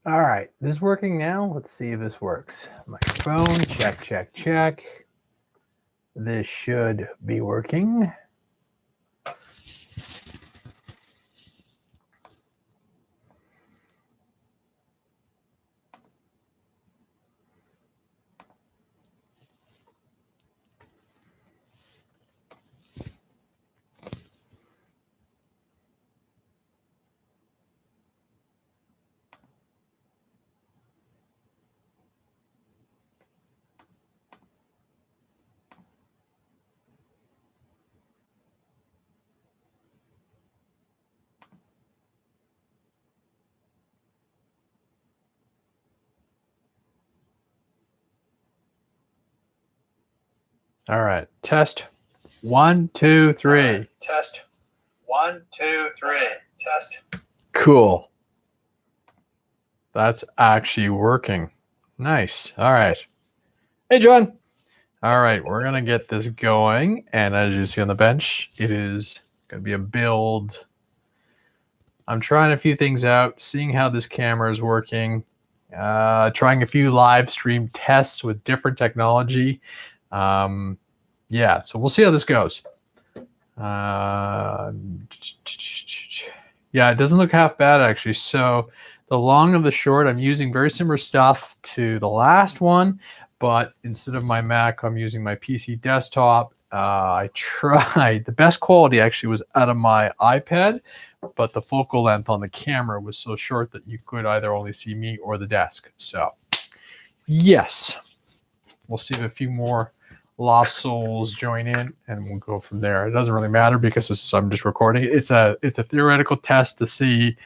All right, this is working now. Let's see if this works. Microphone, check, check, check. This should be working. All right, test. 1, 2, 3. Right, test. 1, 2, 3. Test. Cool. That's actually working. Nice. All right. Hey, John. All right, we're going to get this going. And as you see on the bench, it is going to be a build. I'm trying a few things out, seeing how this camera is working, trying a few live stream tests with different technology. Yeah, so we'll see how this goes. Yeah, it doesn't look half bad, actually. So the long and the short, I'm using very similar stuff to the last one, but instead of my Mac, I'm using my PC desktop. I tried. The best quality actually was out of my iPad, but the focal length on the camera was so short that you could either only see me or the desk. So yes, we'll see if a few more lost souls join in, and we'll go from there. It doesn't really matter because I'm just recording it. It's a theoretical test to see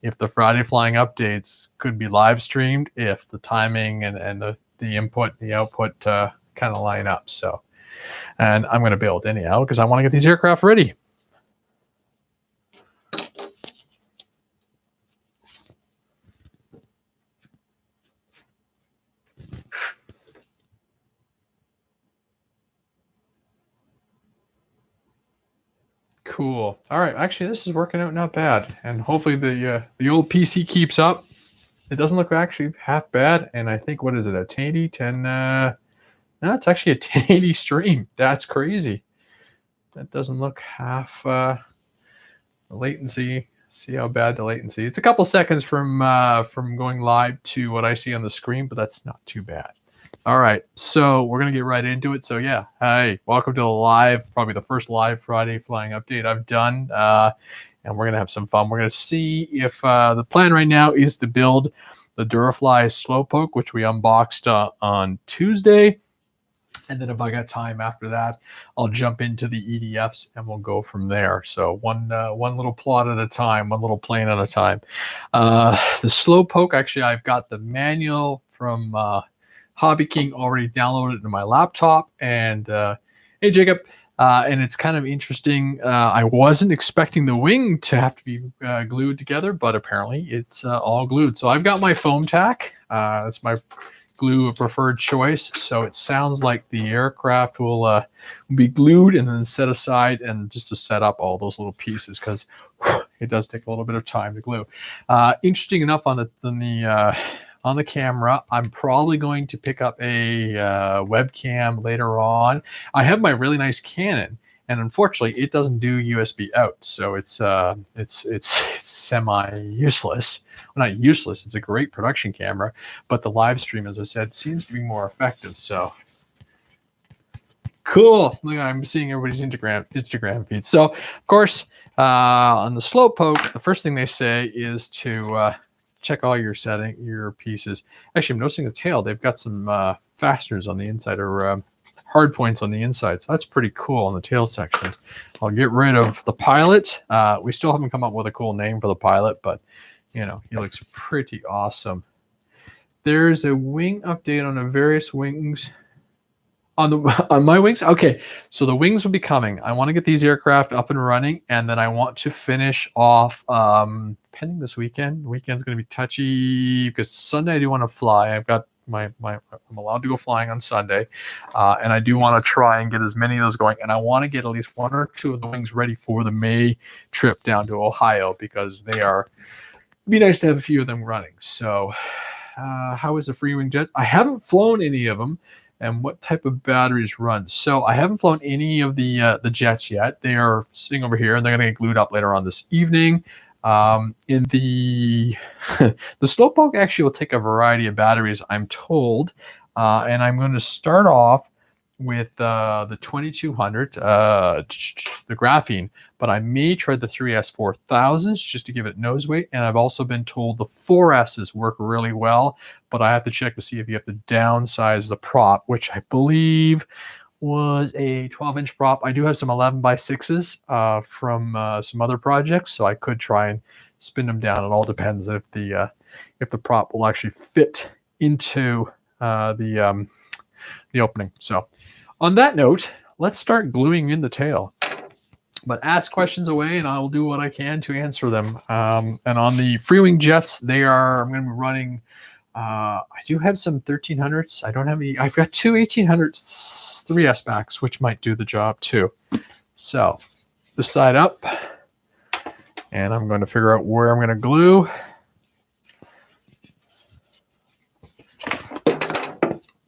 if the Friday flying updates could be live streamed, if the timing and the input and the output kind of line up. So, and I'm going to build anyhow because I want to get these aircraft ready. Cool. All right. Actually, this is working out not bad, and hopefully the old PC keeps up. It doesn't look actually half bad, and I think, what is it, a 1080? No, it's actually a 1080 stream. That's crazy. That doesn't look half the latency. See how bad the latency. It's a couple seconds from going live to what I see on the screen, but that's not too bad. All right, so we're gonna get right into it. So yeah, hey, welcome to the live, probably the first live Friday flying update I've done, and we're gonna have some fun. We're gonna see if the plan right now is to build the Durafly Slowpoke, which we unboxed on Tuesday. And then if I got time after that, I'll jump into the EDFs and we'll go from there. So one little plot at a time, one little plane at a time. The Slowpoke, actually, I've got the manual from Hobby King already downloaded into my laptop. And hey, Jacob. And it's kind of interesting. I wasn't expecting the wing to have to be glued together, but apparently it's all glued. So I've got my foam tack. That's my glue of preferred choice. So it sounds like the aircraft will be glued and then set aside, and just to set up all those little pieces, because it does take a little bit of time to glue. Interesting enough, on the camera, I'm probably going to pick up a webcam later on. I have my really nice Canon, and unfortunately, it doesn't do USB out, so it's semi-useless. Well, not useless. It's a great production camera, but the live stream, as I said, seems to be more effective. So cool. Look, I'm seeing everybody's Instagram feed. So of course, on the Slowpoke, the first thing they say is to check all your pieces. Actually, I'm noticing the tail. They've got some fasteners on the inside, or hard points on the inside. So that's pretty cool on the tail section. I'll get rid of the pilot. We still haven't come up with a cool name for the pilot, but you know, he looks pretty awesome. There's a wing update on the various wings. On my wings? Okay, so the wings will be coming. I want to get these aircraft up and running, and then I want to finish off pending this weekend. The weekend's going to be touchy because Sunday I do want to fly. I've got I'm allowed to go flying on Sunday, and I do want to try and get as many of those going, and I want to get at least 1 or 2 of the wings ready for the May trip down to Ohio, because they are be nice to have a few of them running. So how is the free wing jet? I haven't flown any of them. And what type of batteries run? So I haven't flown any of the jets yet. They are sitting over here, and they're going to get glued up later on this evening. In the the slowpoke actually will take a variety of batteries, I'm told, and I'm going to start off with the 2200, the graphene, but I may try the 3S 4000s just to give it nose weight. And I've also been told the 4Ss work really well, but I have to check to see if you have to downsize the prop, which I believe was a 12-inch prop. I do have some 11 by 6s from some other projects, so I could try and spin them down. It all depends if the prop will actually fit into the opening. So on that note, let's start gluing in the tail. But ask questions away, and I will do what I can to answer them. And on the Freewing jets, I'm going to be running. I do have some 1300s. I don't have any. I've got two 1800s 3S backs, which might do the job too. So the side up, and I'm going to figure out where I'm going to glue.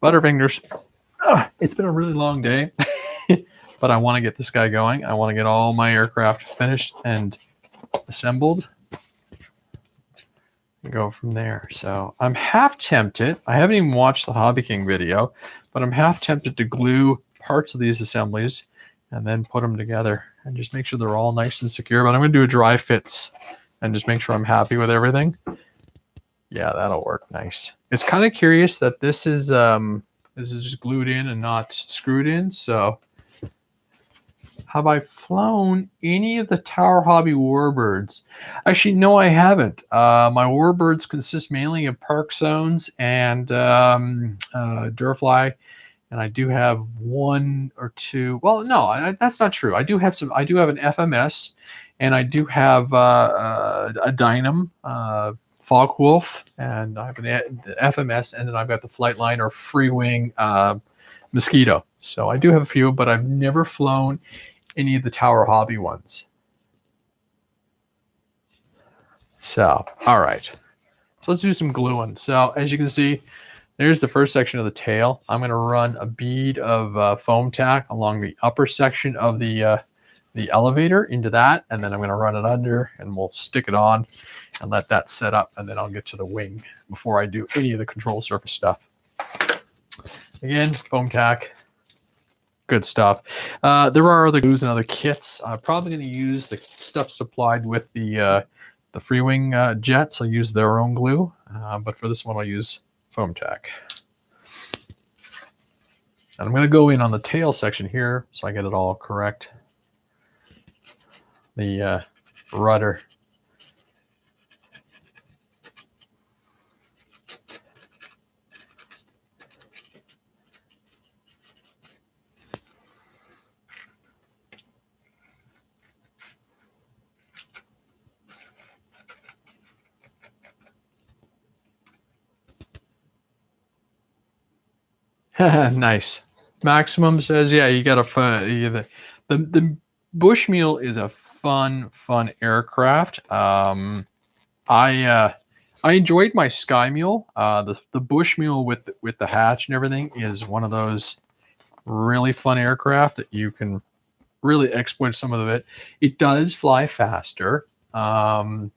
Butterfingers. It's been a really long day, but I want to get this guy going. I want to get all my aircraft finished and assembled and go from there. So I'm half tempted. I haven't even watched the Hobby King video, but I'm half tempted to glue parts of these assemblies and then put them together and just make sure they're all nice and secure. But I'm going to do a dry fits and just make sure I'm happy with everything. Yeah, that'll work nice. It's kind of curious that this is just glued in and not screwed in. So have I flown any of the Tower Hobby Warbirds? Actually, no, I haven't. My Warbirds consist mainly of Park Zones and Durafly, and I do have one or two. Well, no, that's not true. I do have some. I do have an FMS, and I do have a Dynam, Fog Wolf, and I have an FMS, and then I've got the Flightline or Free Wing Mosquito. So I do have a few, but I've never flown any of the Tower Hobby ones. So, all right. So let's do some gluing. So as you can see, there's the first section of the tail. I'm going to run a bead of foam tack along the upper section of the elevator into that, and then I'm going to run it under, and we'll stick it on and let that set up, and then I'll get to the wing before I do any of the control surface stuff. Again, foam tack. Good stuff. There are other glues and other kits. I'm probably going to use the stuff supplied with the Free Wing jets. I'll use their own glue, but for this one I'll use foam tack. And I'm going to go in on the tail section here so I get it all correct. The rudder. Nice. Maximum says, yeah, you got a the Bushmule is a fun aircraft. I enjoyed my Sky Mule. The Bushmule with the hatch and everything is one of those really fun aircraft that you can really exploit some of it. It does fly faster, but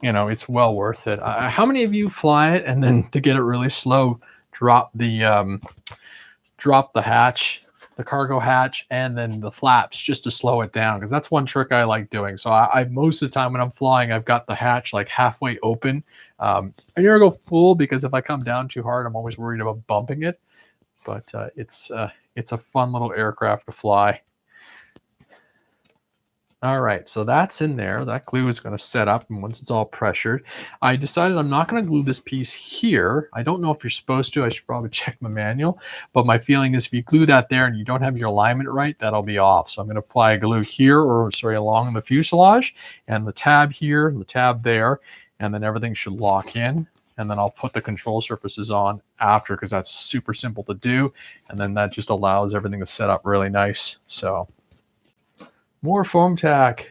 you know, it's well worth it. How many of you fly it and then to get it really slow, drop the hatch, the cargo hatch, and then the flaps just to slow it down? Because that's one trick I like doing. So I most of the time when I'm flying, I've got the hatch like halfway open. I never go full because if I come down too hard, I'm always worried about bumping it. But it's a fun little aircraft to fly. All right, so that's in there. That glue is going to set up, and once it's all pressured, I decided I'm not going to glue this piece here. I don't know if you're supposed to. I should probably check my manual, but my feeling is if you glue that there and you don't have your alignment right, that'll be off. So I'm going to apply a glue here, or sorry, along the fuselage, and the tab here, and the tab there, and then everything should lock in. And then I'll put the control surfaces on after because that's super simple to do, and then that just allows everything to set up really nice. So more foam tack.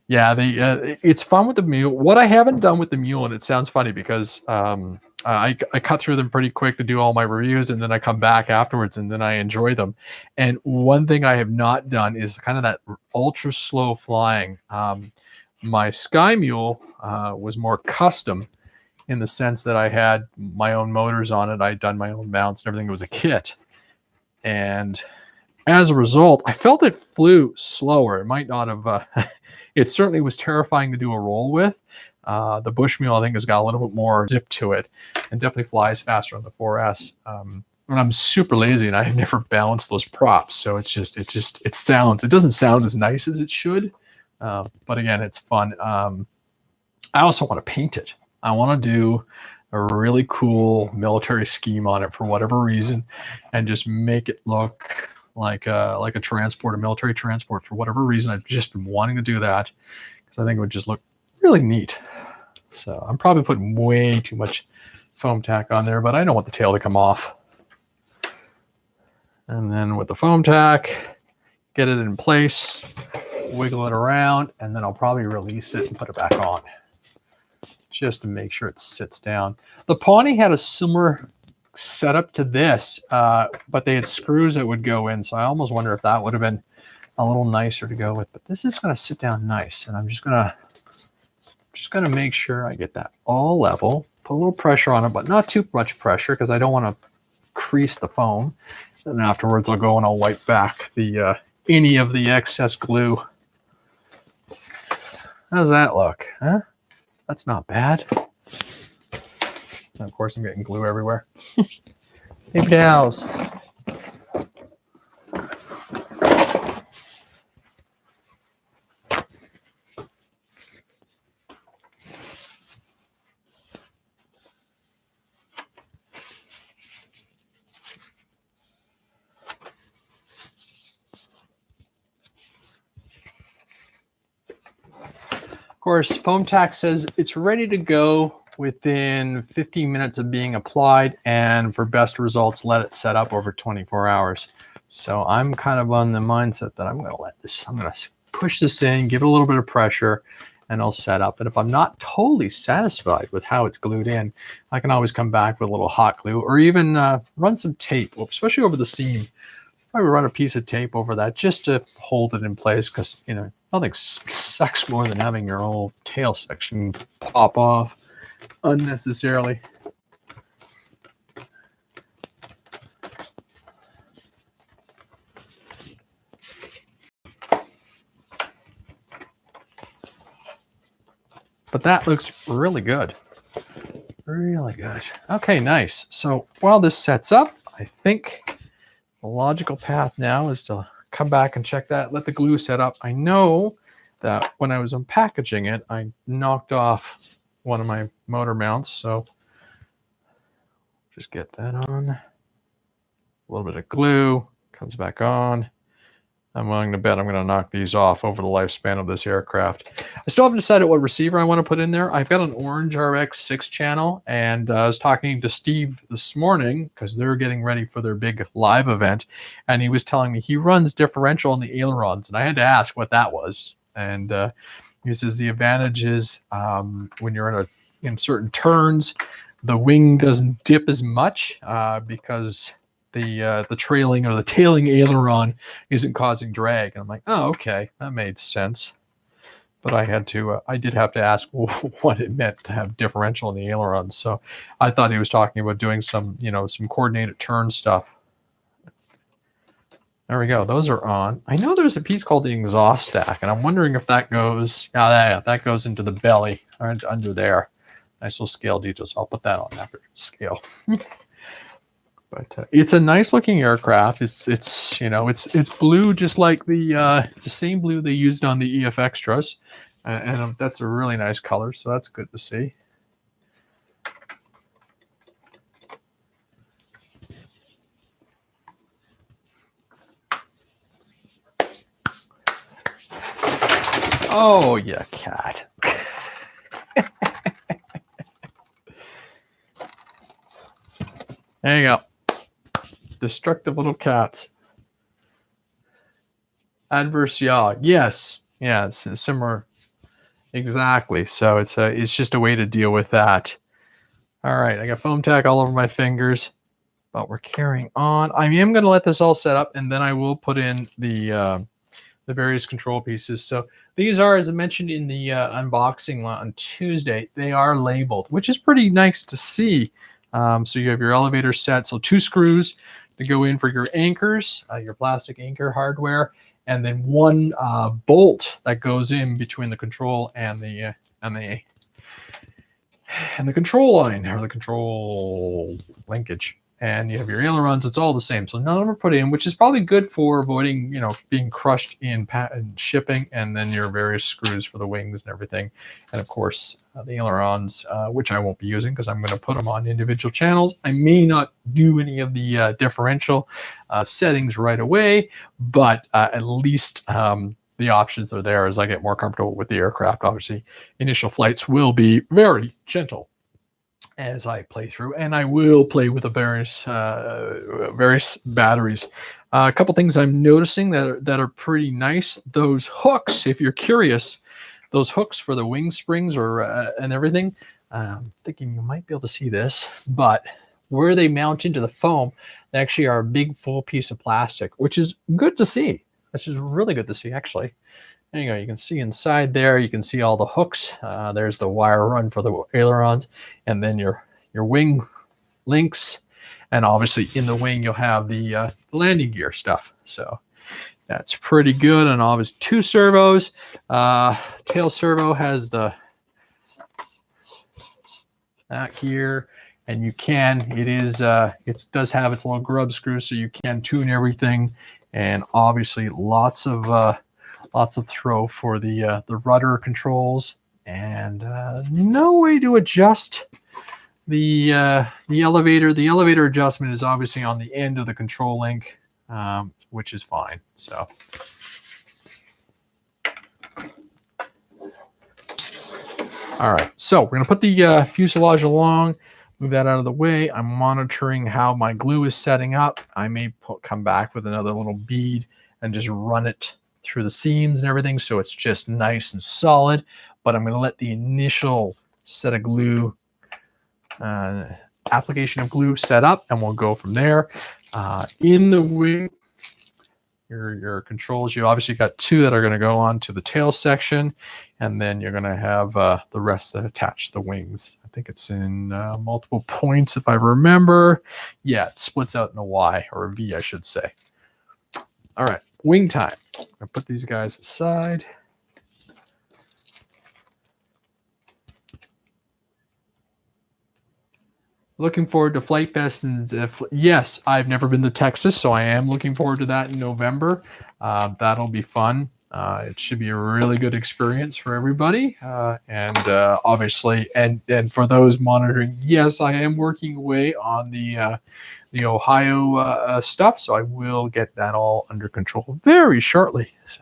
Yeah, it's fun with the mule. What I haven't done with the mule, and it sounds funny because I cut through them pretty quick to do all my reviews, and then I come back afterwards, and then I enjoy them. And one thing I have not done is kind of that ultra slow flying. My Sky Mule was more custom in the sense that I had my own motors on it. I'd done my own mounts and everything. It was a kit, and as a result, I felt it flew slower. It might not have. It certainly was terrifying to do a roll with. The Bushmule, I think, has got a little bit more zip to it, and definitely flies faster on the 4S. And I'm super lazy, and I've never balanced those props, so it sounds. It doesn't sound as nice as it should, but again, it's fun. I also want to paint it. I want to do a really cool military scheme on it for whatever reason, and just make it look like a transport, a military transport. For whatever reason, I've just been wanting to do that because I think it would just look really neat. So I'm probably putting way too much foam tack on there, but I don't want the tail to come off. And then with the foam tack, get it in place, wiggle it around, and then I'll probably release it and put it back on just to make sure it sits down. The Pawnee had a similar setup to this, but they had screws that would go in, so I almost wonder if that would have been a little nicer to go with. But this is going to sit down nice, and I'm just going to make sure I get that all level, put a little pressure on it, but not too much pressure because I don't want to crease the foam. And afterwards I'll go and I'll wipe back the any of the excess glue. How's that look? Huh? That's not bad. And of course I'm getting glue everywhere. Paper towels. Of course, foam tack says it's ready to go within 15 minutes of being applied, and for best results, let it set up over 24 hours. So I'm kind of on the mindset that I'm going to push this in, give it a little bit of pressure, and I'll set up. And if I'm not totally satisfied with how it's glued in, I can always come back with a little hot glue, or even run some tape, especially over the seam. I would run a piece of tape over that just to hold it in place, because nothing sucks more than having your whole tail section pop off unnecessarily. But that looks really good. Really good. Okay, nice. So while this sets up, I think the logical path now is to come back and check that, let the glue set up. I know that when I was unpackaging it, I knocked off one of my motor mounts, so just get that on. A little bit of glue, comes back on. I'm willing to bet I'm going to knock these off over the lifespan of this aircraft. I still haven't decided what receiver I want to put in there. I've got an Orange RX 6 channel, and I was talking to Steve this morning because they're getting ready for their big live event, and he was telling me he runs differential on the ailerons, and I had to ask what that was. And he says the advantage is when you're in certain turns, the wing doesn't dip as much because the trailing or the tailing aileron isn't causing drag. And I'm like, oh, okay, that made sense. But I did have to ask what it meant to have differential in the ailerons. So I thought he was talking about doing some coordinated turn stuff. There we go. Those are on. I know there's a piece called the exhaust stack, and I'm wondering if that goes. Yeah, that goes into the belly or under there. Nice little scale details. I'll put that on after scale. But it's a nice looking aircraft. It's blue, just like it's the same blue they used on the EF Extras, and that's a really nice color. So that's good to see. Oh, yeah, cat. There you go. Destructive little cats. Adverse yaw. Yes. Yeah, it's similar Exactly. So it's just a way to deal with that. All right, I got foam tack all over my fingers, but we're carrying on. I am going to let this all set up, and then I will put in the various control pieces. So these are, as I mentioned in the unboxing on Tuesday, they are labeled, which is pretty nice to see. So you have your elevator set, so 2 screws to go in for your anchors, your plastic anchor hardware, and then 1 bolt that goes in between the control and the control line, or the control linkage. And you have your ailerons. It's all the same. So none of them are put in, which is probably good for avoiding, being crushed in shipping, and then your various screws for the wings and everything. And of course, the ailerons, which I won't be using because I'm going to put them on individual channels. I may not do any of the differential settings right away, but at least the options are there as I get more comfortable with the aircraft. Obviously, initial flights will be very gentle as I play through, and I will play with the various batteries. A couple things I'm noticing that are pretty nice. Those hooks, if you're curious, those hooks for the wing springs or and everything. I'm thinking you might be able to see this, but where they mount into the foam, they actually are a big full piece of plastic, which is good to see. Which is really good to see, actually. There you go. You can see inside there. You can see all the hooks. There's the wire run for the ailerons, and then your wing links, and obviously in the wing you'll have the landing gear stuff. So that's pretty good. And obviously 2 servos. Tail servo has that here, and you can. It does have its little grub screw, so you can tune everything, and obviously lots of throw for the rudder controls, and no way to adjust the elevator. The elevator adjustment is obviously on the end of the control link, which is fine. So all right, so we're going to put the fuselage along, move that out of the way. I'm monitoring how my glue is setting up. I may come back with another little bead and just run it through the seams and everything, so it's just nice and solid. But I'm going to let the initial set of glue, application of glue set up, and we'll go from there. In the wing, your controls, you obviously got 2 that are going to go on to the tail section, and then you're going to have the rest that attach the wings. I think it's in multiple points, if I remember. Yeah, it splits out in a Y, or a V, I should say. All right, wing time. I'll put these guys aside. Looking forward to Flight Fest. And yes, I've never been to Texas, so I am looking forward to that in November. That'll be fun. It should be a really good experience for everybody. And obviously, and for those monitoring, yes, I am working away on the Ohio stuff, so I will get that all under control very shortly. So.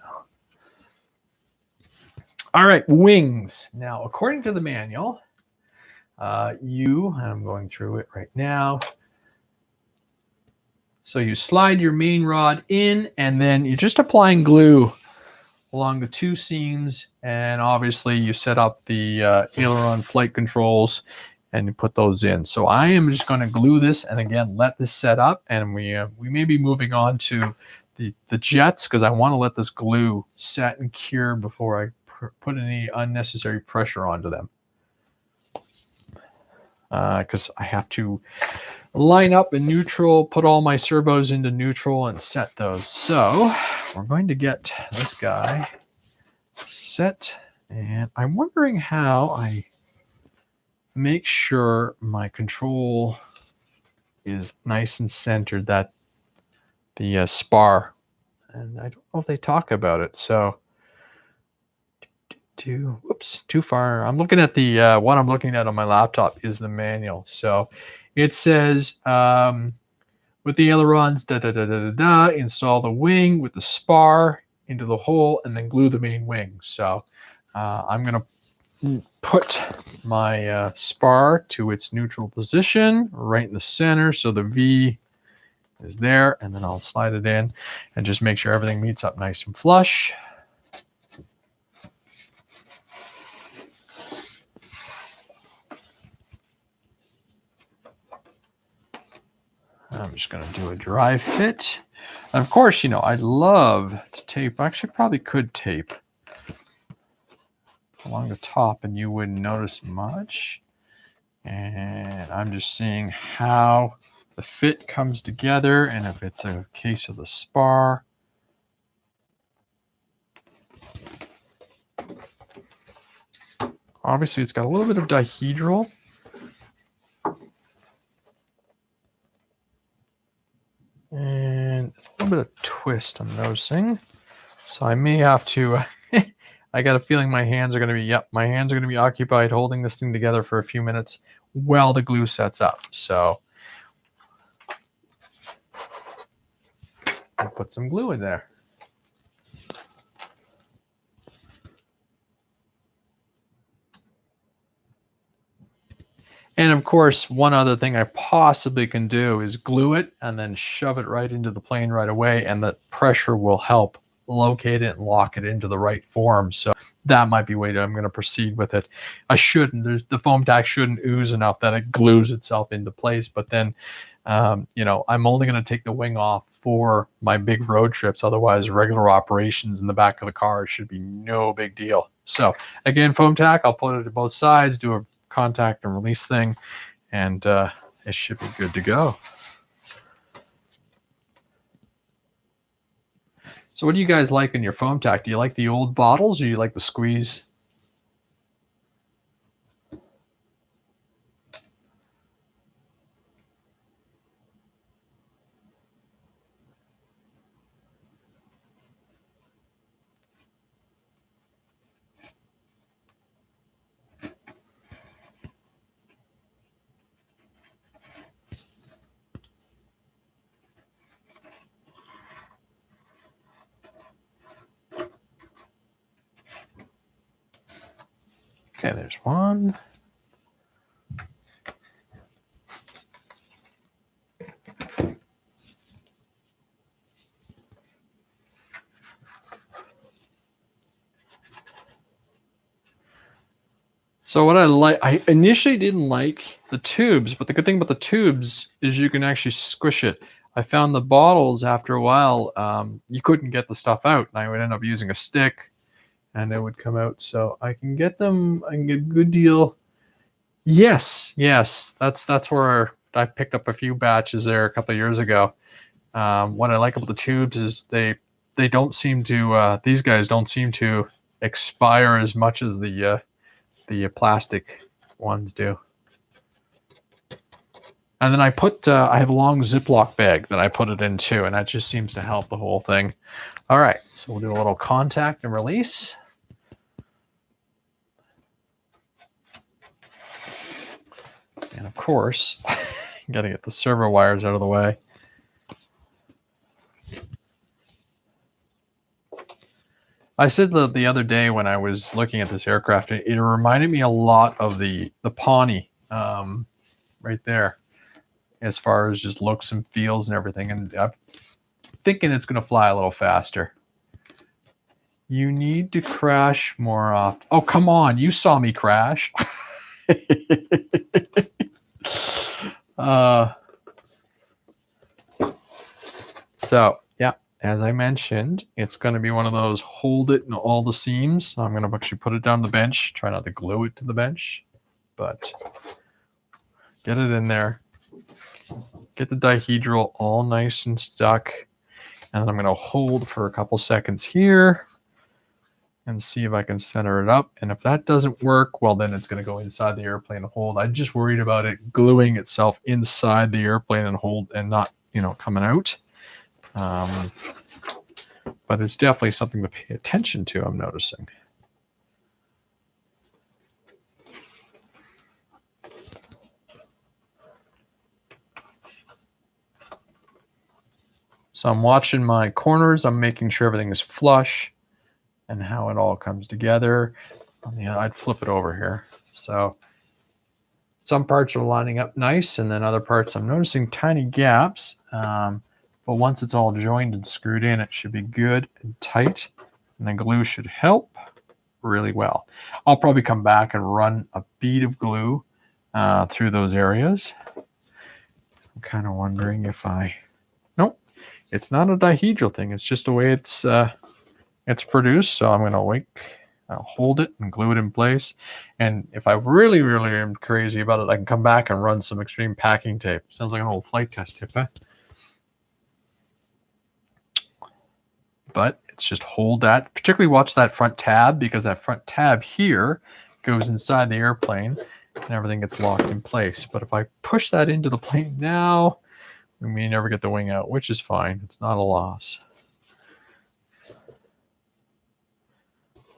All right, wings. Now, according to the manual, I'm going through it right now. So you slide your main rod in, and then you're just applying glue along the 2 seams, and obviously you set up the aileron flight controls and you put those in. So I am just going to glue this, and again let this set up, and we may be moving on to the jets, because I want to let this glue set and cure before I put any unnecessary pressure onto them. Because I have to line up in neutral, put all my servos into neutral, and set those. So we're going to get this guy set, and I'm wondering how I make sure my control is nice and centered, that the spar, and I don't know if they talk about it. So too far. I'm looking at the what I'm looking at on my laptop is the manual. So it says with the ailerons, install the wing with the spar into the hole, and then glue the main wing. So I'm going to put my spar to its neutral position right in the center, so the V is there, and then I'll slide it in and just make sure everything meets up nice and flush. I'm just going to do a dry fit. And of course, you know, I'd love to tape. Actually, probably could tape along the top and you wouldn't notice much. And I'm just seeing how the fit comes together and if it's a case of the spar. Obviously, it's got a little bit of dihedral. And it's a little bit of twist I'm noticing. So I may have to, I got a feeling my hands are going to be, my hands are going to be occupied holding this thing together for a few minutes while the glue sets up. So I'll put some glue in there. And of course, one other thing I possibly can do is glue it and then shove it right into the plane right away, and the pressure will help locate it and lock it into the right form. So that might be a way I'm going to proceed with it. I shouldn't, the foam tack shouldn't ooze enough that it glues itself into place, but then, you know, I'm only going to take the wing off for my big road trips. Otherwise, regular operations in the back of the car should be no big deal. So again, foam tack, I'll put it to both sides, do a contact and release thing, and it should be good to go. So what do you guys like in your foam tack? Do you like the old bottles or do you like the squeeze? Okay, there's one. So what I initially didn't like the tubes, but the good thing about the tubes is you can actually squish it. I found the bottles after a while, you couldn't get the stuff out, and I would end up using a stick and it would come out. So I can get them, I can get a good deal. Yes, that's where I picked up a few batches there a couple of years ago. What I like about the tubes is they don't seem to, these guys don't seem to expire as much as the plastic ones do. And then I put, I have a long Ziploc bag that I put it in too, and that just seems to help the whole thing. All right, so we'll do a little contact and release. And of course, got to get the servo wires out of the way. I said the other day when I was looking at this aircraft, it reminded me a lot of the Pawnee right there, as far as just looks and feels and everything. And I'm thinking it's going to fly a little faster. You need to crash more often. Oh, come on. You saw me crash. So, yeah, as I mentioned, it's going to be one of those hold it in all the seams. So I'm going to actually put it down the bench. Try not to glue it to the bench, but get it in there. Get the dihedral all nice and stuck. And I'm going to hold for a couple seconds here and see if I can center it up. And if that doesn't work, well, then it's going to go inside the airplane and hold. I'm just worried about it gluing itself inside the airplane and hold and not, you know, coming out. But it's definitely something to pay attention to, I'm noticing. So I'm watching my corners. I'm making sure everything is flush and how it all comes together. I'd flip it over here. So some parts are lining up nice, and then other parts I'm noticing tiny gaps. But once it's all joined and screwed in, it should be good and tight. And the glue should help really well. I'll probably come back and run a bead of glue through those areas. I'm kind of wondering if nope, it's not a dihedral thing. It's just the way it's produced. So I'm gonna I'll hold it and glue it in place. And if I really, really am crazy about it, I can come back and run some extreme packing tape. Sounds like an old flight test tip, huh? But it's just hold that. Particularly watch that front tab, because that front tab here goes inside the airplane and everything gets locked in place. But if I push that into the plane now, we may never get the wing out, which is fine. It's not a loss.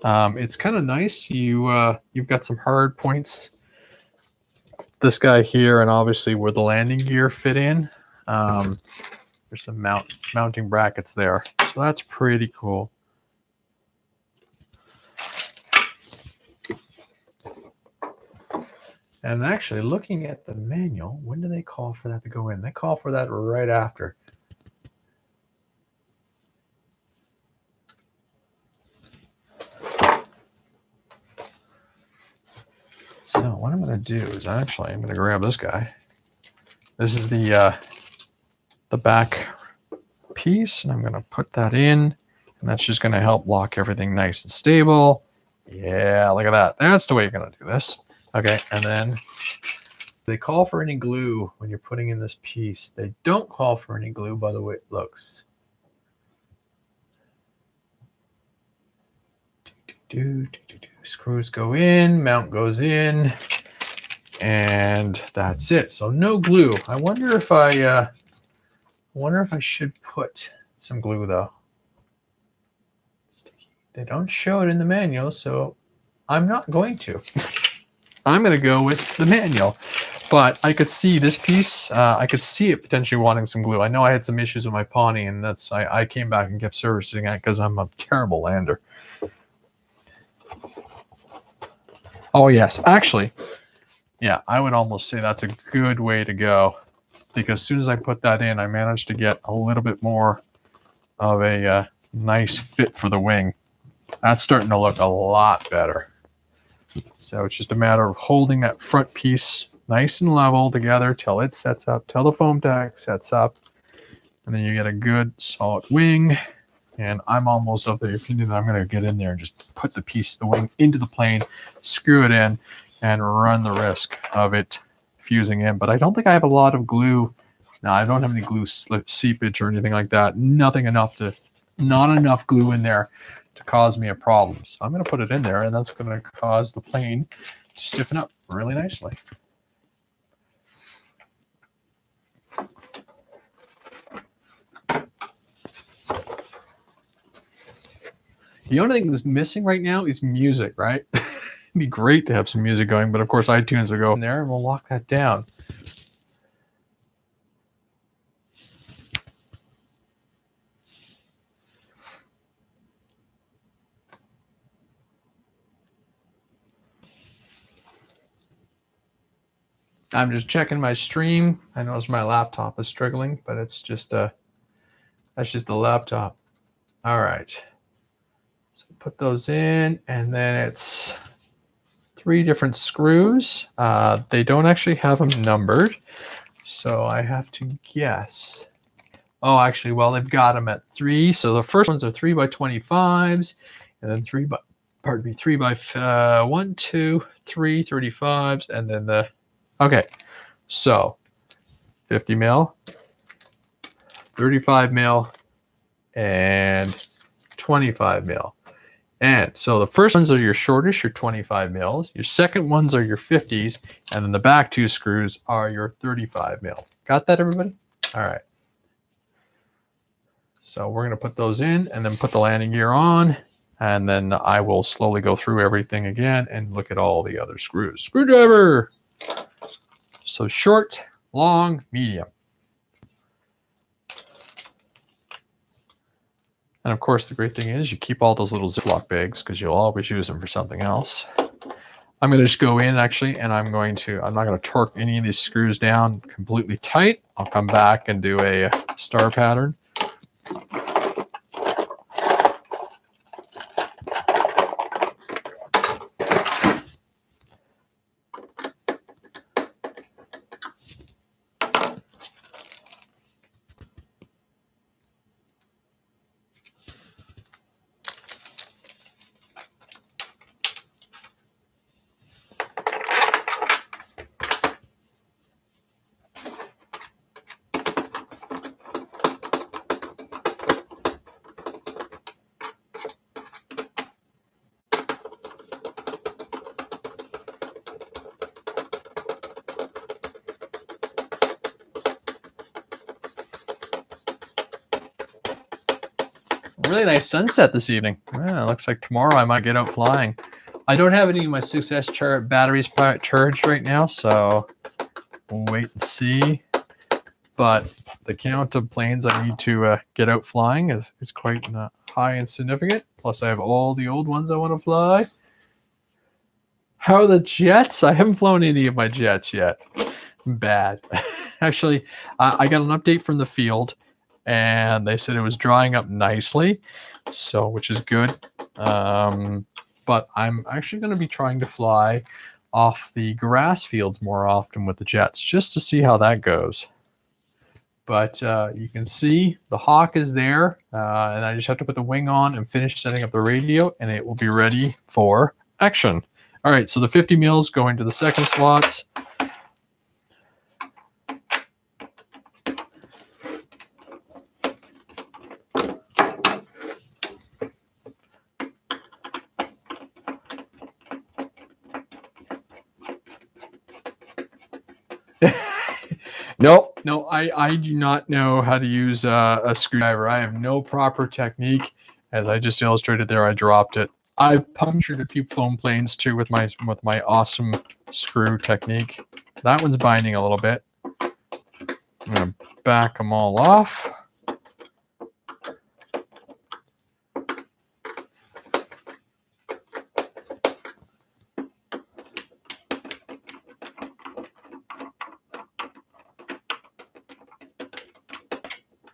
It's kind of nice. You've got some hard points. This guy here, and obviously where the landing gear fit in. There's some mounting brackets there, so that's pretty cool. And actually, looking at the manual, when do they call for that to go in? They call for that right after. So what I'm going to do is I'm going to grab this guy. This is the back piece, and I'm going to put that in, and that's just going to help lock everything nice and stable. Yeah, look at that. That's the way you're going to do this. Okay, and then they call for any glue when you're putting in this piece. They don't call for any glue by the way it looks. Screws go in, mount goes in, and that's it. So no glue. I wonder if I should put some glue though. They don't show it in the manual, so I'm not going to. I'm going to go with the manual. But I could see this piece, I could see it potentially wanting some glue. I know I had some issues with my Pawnee, and I came back and kept servicing it because I'm a terrible lander. Oh yes, actually, yeah, I would almost say that's a good way to go, because as soon as I put that in, I managed to get a little bit more of a nice fit for the wing. That's starting to look a lot better. So it's just a matter of holding that front piece nice and level together till it sets up, till the foam deck sets up, and then you get a good solid wing. And I'm almost of the opinion that I'm going to get in there and just put the wing into the plane, screw it in, and run the risk of it fusing in. But I don't think I have a lot of glue. No, I don't have any glue seepage or anything like that. Not enough glue in there to cause me a problem. So I'm going to put it in there, and that's going to cause the plane to stiffen up really nicely. The only thing that's missing right now is music, right? It'd be great to have some music going, but of course iTunes will go in there and we'll lock that down. I'm just checking my stream. I notice my laptop is struggling, but it's just that's just the laptop. All right. So put those in, and then it's 3 different screws. They don't actually have them numbered, so I have to guess. Oh, actually, well, they've got them at 3. So the first ones are 3 by 25s, and then 3 by 1, 2, 3 35s, and then okay. So 50 mil, 35 mil, and 25 mil. And so the first ones are your shortest, your 25 mils. Your second ones are your 50s, and then the back 2 screws are your 35 mil. Got that, everybody? All right. So we're going to put those in and then put the landing gear on, and then I will slowly go through everything again and look at all the other screws. Screwdriver! So short, long, medium. And of course, the great thing is you keep all those little Ziploc bags because you'll always use them for something else. I'm going to just go in actually, and I'm not going to torque any of these screws down completely tight. I'll come back and do a star pattern. really nice sunset this evening. Yeah, looks like tomorrow I might get out flying. I don't have any of my 6S batteries charged right now, so we'll wait and see. But the count of planes I need to get out flying is quite high and significant. Plus, I have all the old ones I want to fly. How are the jets? I haven't flown any of my jets yet. Bad. Actually, I got an update from the field, and they said it was drying up nicely, so which is good. But I'm actually going to be trying to fly off the grass fields more often with the jets, just to see how that goes. But you can see the Hawk is there, and I just have to put the wing on and finish setting up the radio, and it will be ready for action. All right, so the 50 mils go into the second slots. No, I do not know how to use a screwdriver. I have no proper technique. As I just illustrated there, I dropped it. I punctured a few foam planes too with my awesome screw technique. That one's binding a little bit. I'm gonna back them all off.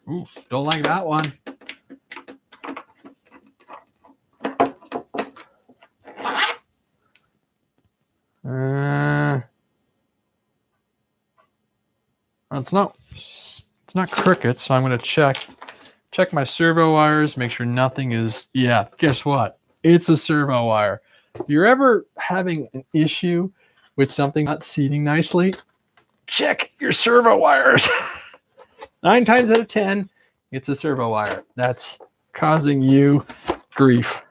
Ooh, don't like that one. It's not cricket, so I'm going to check my servo wires, make sure nothing is, yeah, guess what? It's a servo wire. If you're ever having an issue with something not seating nicely, check your servo wires. 9 times out of 10, it's a servo wire. That's causing you grief.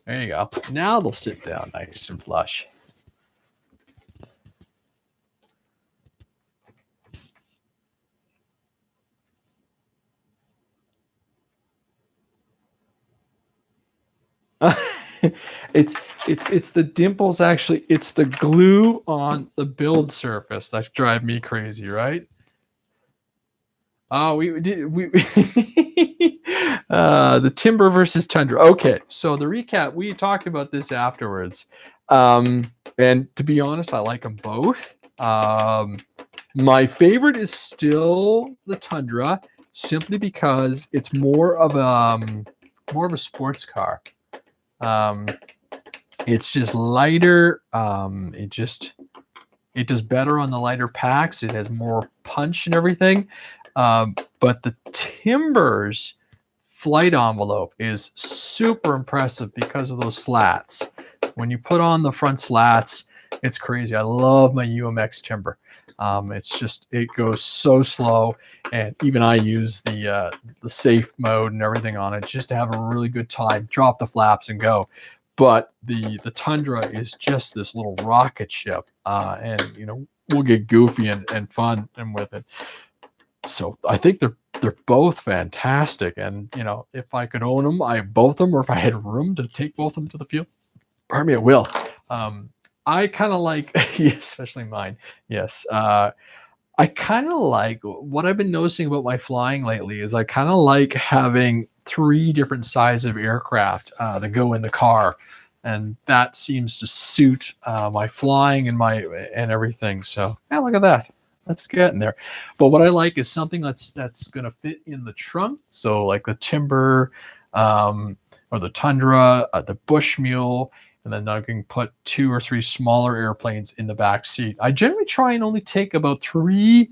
There you go. Now they'll sit down nice and flush. It's the dimples, actually. It's the glue on the build surface that drive me crazy, right? Oh, the Timber versus Tundra. Okay, so the recap, we talked about this afterwards. And to be honest, I like them both. My favorite is still the Tundra, simply because it's more of a sports car. It's just lighter. It does better on the lighter packs. It has more punch and everything. But the Timber's flight envelope is super impressive because of those slats. When you put on the front slats, it's crazy. I love my UMX Timber. It's just, it goes so slow, and even I use the safe mode and everything on it just to have a really good time. Drop the flaps and go. But the Tundra is just this little rocket ship, and we'll get goofy and fun and with it. So I think they're both fantastic, and if I could own them, I both of them, or if I had room to take both of them to the field, pardon me, I will. I kind of like, especially mine. Yes. I kind of like, what I've been noticing about my flying lately is I kind of like having 3 different sizes of aircraft that go in the car. And that seems to suit my flying and everything. So yeah, look at that. That's getting there. But what I like is something that's going to fit in the trunk. So like the Timber or the Tundra, the Bushmule, and then I can put 2 or 3 smaller airplanes in the back seat. I generally try and only take about 3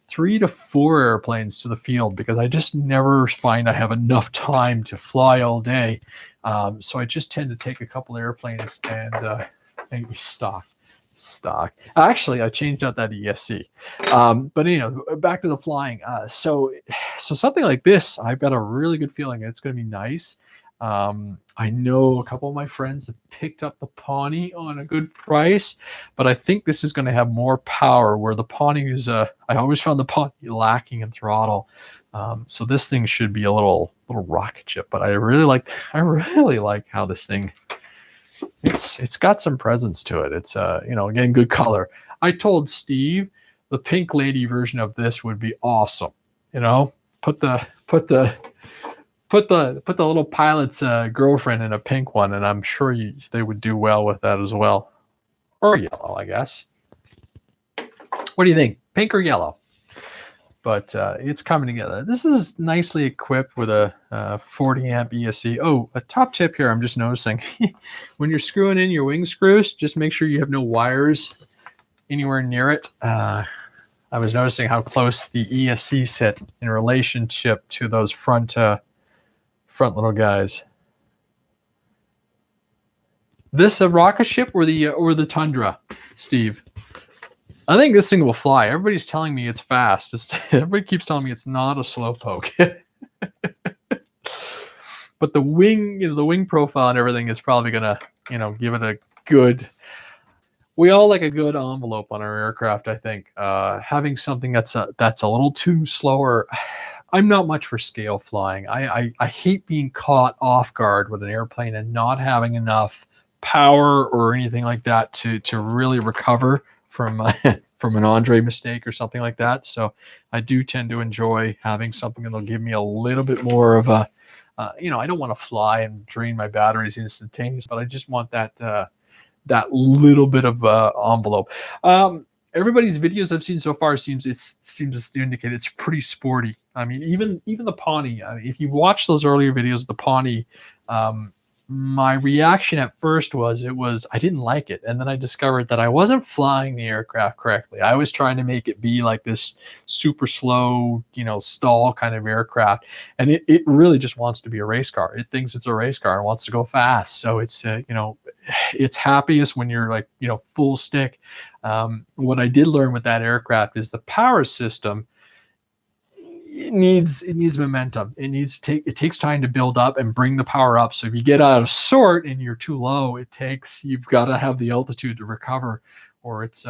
to 4 airplanes to the field, because I just never find I have enough time to fly all day. So I just tend to take a couple airplanes and stock. Actually, I changed out that ESC. But back to the flying. So something like this, I've got a really good feeling it's going to be nice. I know a couple of my friends have picked up the Pawnee on a good price, but I think this is going to have more power, where the Pawnee is, I always found the Pawnee lacking in throttle. So this thing should be a little rocket ship, but I really like how this thing, it's got some presence to it. It's again, good color. I told Steve the pink lady version of this would be awesome. Put the little pilot's girlfriend in a pink one, and I'm sure they would do well with that as well. Or yellow, I guess. What do you think? Pink or yellow? But it's coming together. This is nicely equipped with a 40 amp ESC. Oh, a top tip here I'm just noticing. When you're screwing in your wing screws, just make sure you have no wires anywhere near it. I was noticing how close the ESC sit in relationship to those front little guys. This a rocket ship or the Tundra, Steve? I think this thing will fly. Everybody's telling me it's fast. Everybody keeps telling me it's not a slowpoke. But the wing profile and everything is probably gonna, give it a good. We all like a good envelope on our aircraft. I think having something that's a little too slower. I'm not much for scale flying. I hate being caught off guard with an airplane and not having enough power or anything like that to really recover from an Andre mistake or something like that. So I do tend to enjoy having something that'll give me a little bit more of a, I don't want to fly and drain my batteries instantaneously, but I just want that little bit of envelope. Everybody's videos I've seen so far seems to indicate it's pretty sporty. I mean, even the Pawnee. If you watch those earlier videos of the Pawnee, my reaction at first was I didn't like it, and then I discovered that I wasn't flying the aircraft correctly. I was trying to make it be like this super slow, stall kind of aircraft, and it really just wants to be a race car. It thinks it's a race car and wants to go fast. So it's it's happiest when you're like full stick. What I did learn with that aircraft is the power system. It needs momentum. It takes time to build up and bring the power up. So if you get out of sort and you're too low, you've got to have the altitude to recover, or it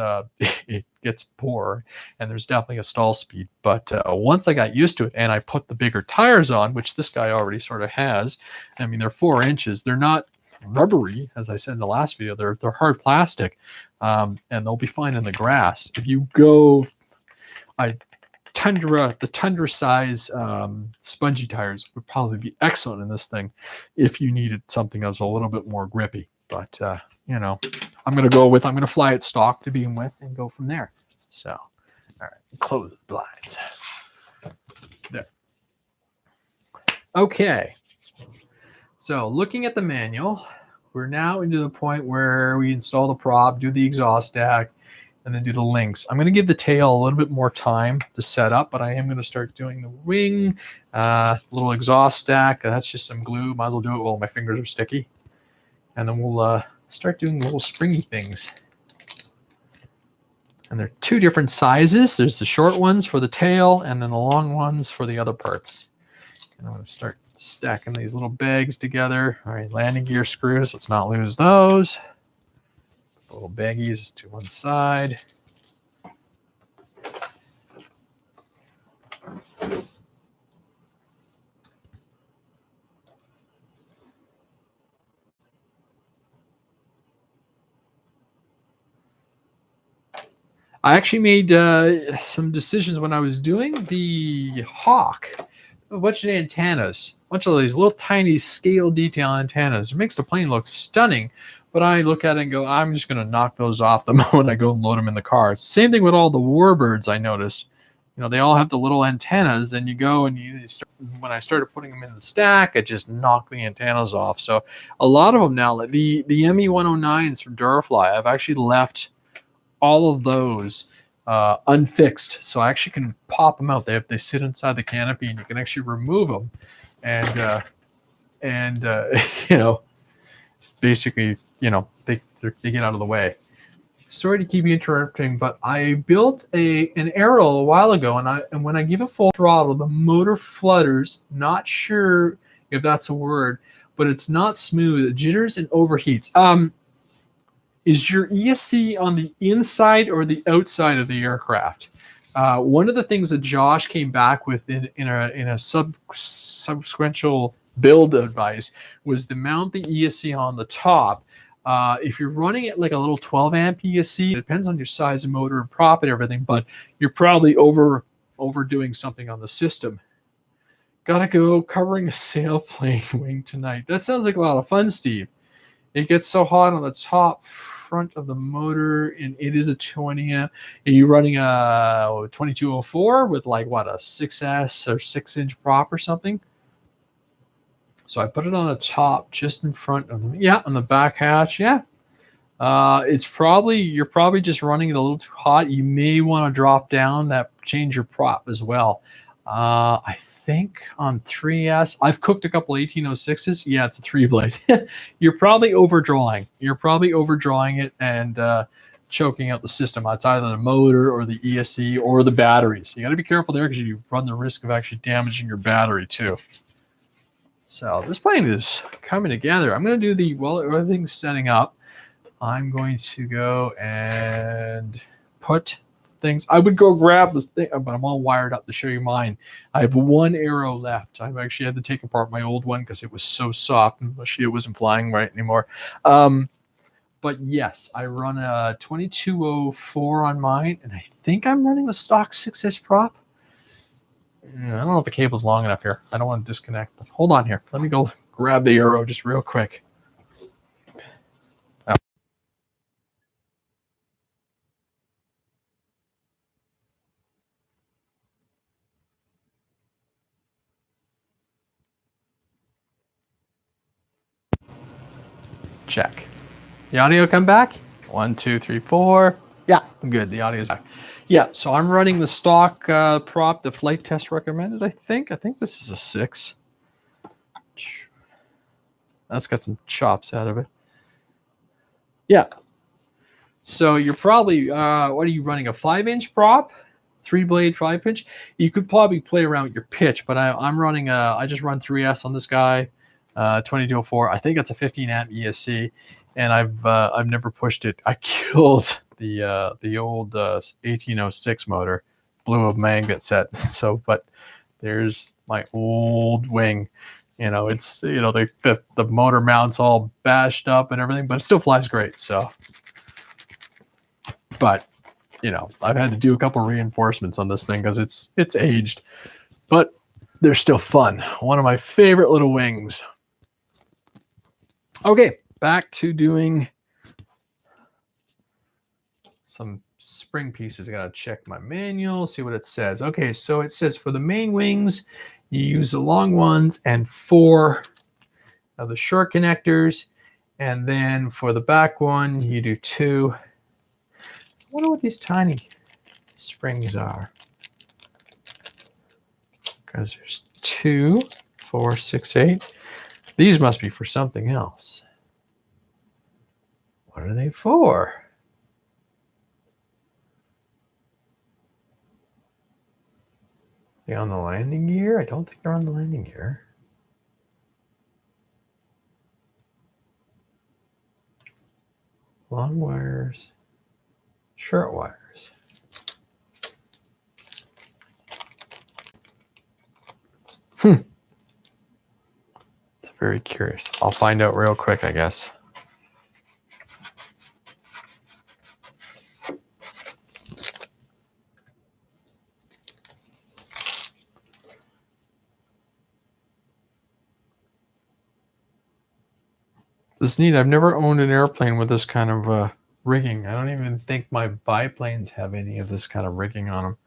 gets poor, and there's definitely a stall speed. But once I got used to it and I put the bigger tires on, which this guy already sort of has, I mean, they're 4 inches. They're not rubbery, as I said in the last video. They're hard plastic, and they'll be fine in the grass. If you go, the Tundra size spongy tires would probably be excellent in this thing if you needed something that was a little bit more grippy. But I'm going to fly it stock to begin with and go from there. So, all right, close the blinds. There. Okay. So looking at the manual, we're now into the point where we install the prop, do the exhaust stack, and then do the links. I'm going to give the tail a little bit more time to set up, but I am going to start doing the wing, little exhaust stack. That's just some glue. Might as well do it while my fingers are sticky. And then we'll start doing little springy things. And they're 2 different sizes. There's the short ones for the tail, and then the long ones for the other parts. And I'm going to start stacking these little bags together. All right, landing gear screws. Let's not lose those. Little baggies to one side. I actually made some decisions when I was doing the Hawk. A bunch of antennas, a bunch of these little tiny scale detail antennas. It makes the plane look stunning, but I look at it and go, I'm just going to knock those off the moment I go and load them in the car. Same thing with all the warbirds, I noticed. They all have the little antennas, and you go and when I started putting them in the stack, I just knocked the antennas off. So a lot of them now, like the ME109s from Durafly, I've actually left all of those unfixed, so I actually can pop them out. They sit inside the canopy, and you can actually remove them, and basically, they get out of the way. Sorry to keep you interrupting, but I built an Aero a while ago, and when I give it full throttle, the motor flutters. Not sure if that's a word, but it's not smooth. It jitters and overheats. Is your ESC on the inside or the outside of the aircraft? One of the things that Josh came back with in a subsequential build advice was to mount the ESC on the top. If you're running it like a little 12 amp ESC, it depends on your size of motor and prop and everything, but you're probably overdoing something on the system. Gotta go covering a sailplane wing tonight. That sounds like a lot of fun, Steve. It gets so hot on the top front of the motor, and it is a 20 amp. Are you running a 2204 with like what, a 6S or 6-inch prop or something? So I put it on the top, just in front of them. Yeah, on the back hatch. Yeah. You're probably just running it a little too hot. You may want to drop down change your prop as well. I think on 3S, I've cooked a couple 1806s. Yeah, it's a 3-blade. You're probably overdrawing. It and choking out the system. It's either the motor or the ESC or the batteries. You got to be careful there because you run the risk of actually damaging your battery too. So this plane is coming together. I'm going to do while everything's setting up, I'm going to go and put things. I would go grab the thing, but I'm all wired up to show you mine. I have one arrow left. I've actually had to take apart my old one because it was so soft and it wasn't flying right anymore. But yes, I run a 2204 on mine, and I think I'm running the stock 6S prop. I don't know if the cable's long enough here. I don't want to disconnect, but hold on here. Let me go grab the arrow just real quick. Oh. Check. The audio come back? 1, 2, 3, 4. Yeah, I'm good. The audio's back. Yeah, so I'm running the stock prop, the flight test recommended, I think. I think this is a 6. That's got some chops out of it. Yeah. So you're probably, what are you running, a 5-inch prop? 3-blade 5-inch? You could probably play around with your pitch, but I'm running I just run 3S on this guy, 2204. I think it's a 15 amp ESC, and I've never pushed it. I killed the old 1806 motor, blew a magnet set. So, but there's my old wing. It's the motor mount's all bashed up and everything, but it still flies great. So, but I've had to do a couple reinforcements on this thing because it's aged, but they're still fun. One of my favorite little wings. Okay, back to doing some spring pieces. I gotta check my manual, see what it says. Okay, so it says for the main wings, you use the long ones and 4 of the short connectors, and then for the back one, you do 2. I wonder what these tiny springs are. Because there's 2, 4, 6, 8. These must be for something else. What are they for? Are they on the landing gear? I don't think they're on the landing gear. Long wires, short wires. It's very curious. I'll find out real quick, I guess. This is neat. I've never owned an airplane with this kind of rigging. I don't even think my biplanes have any of this kind of rigging on them.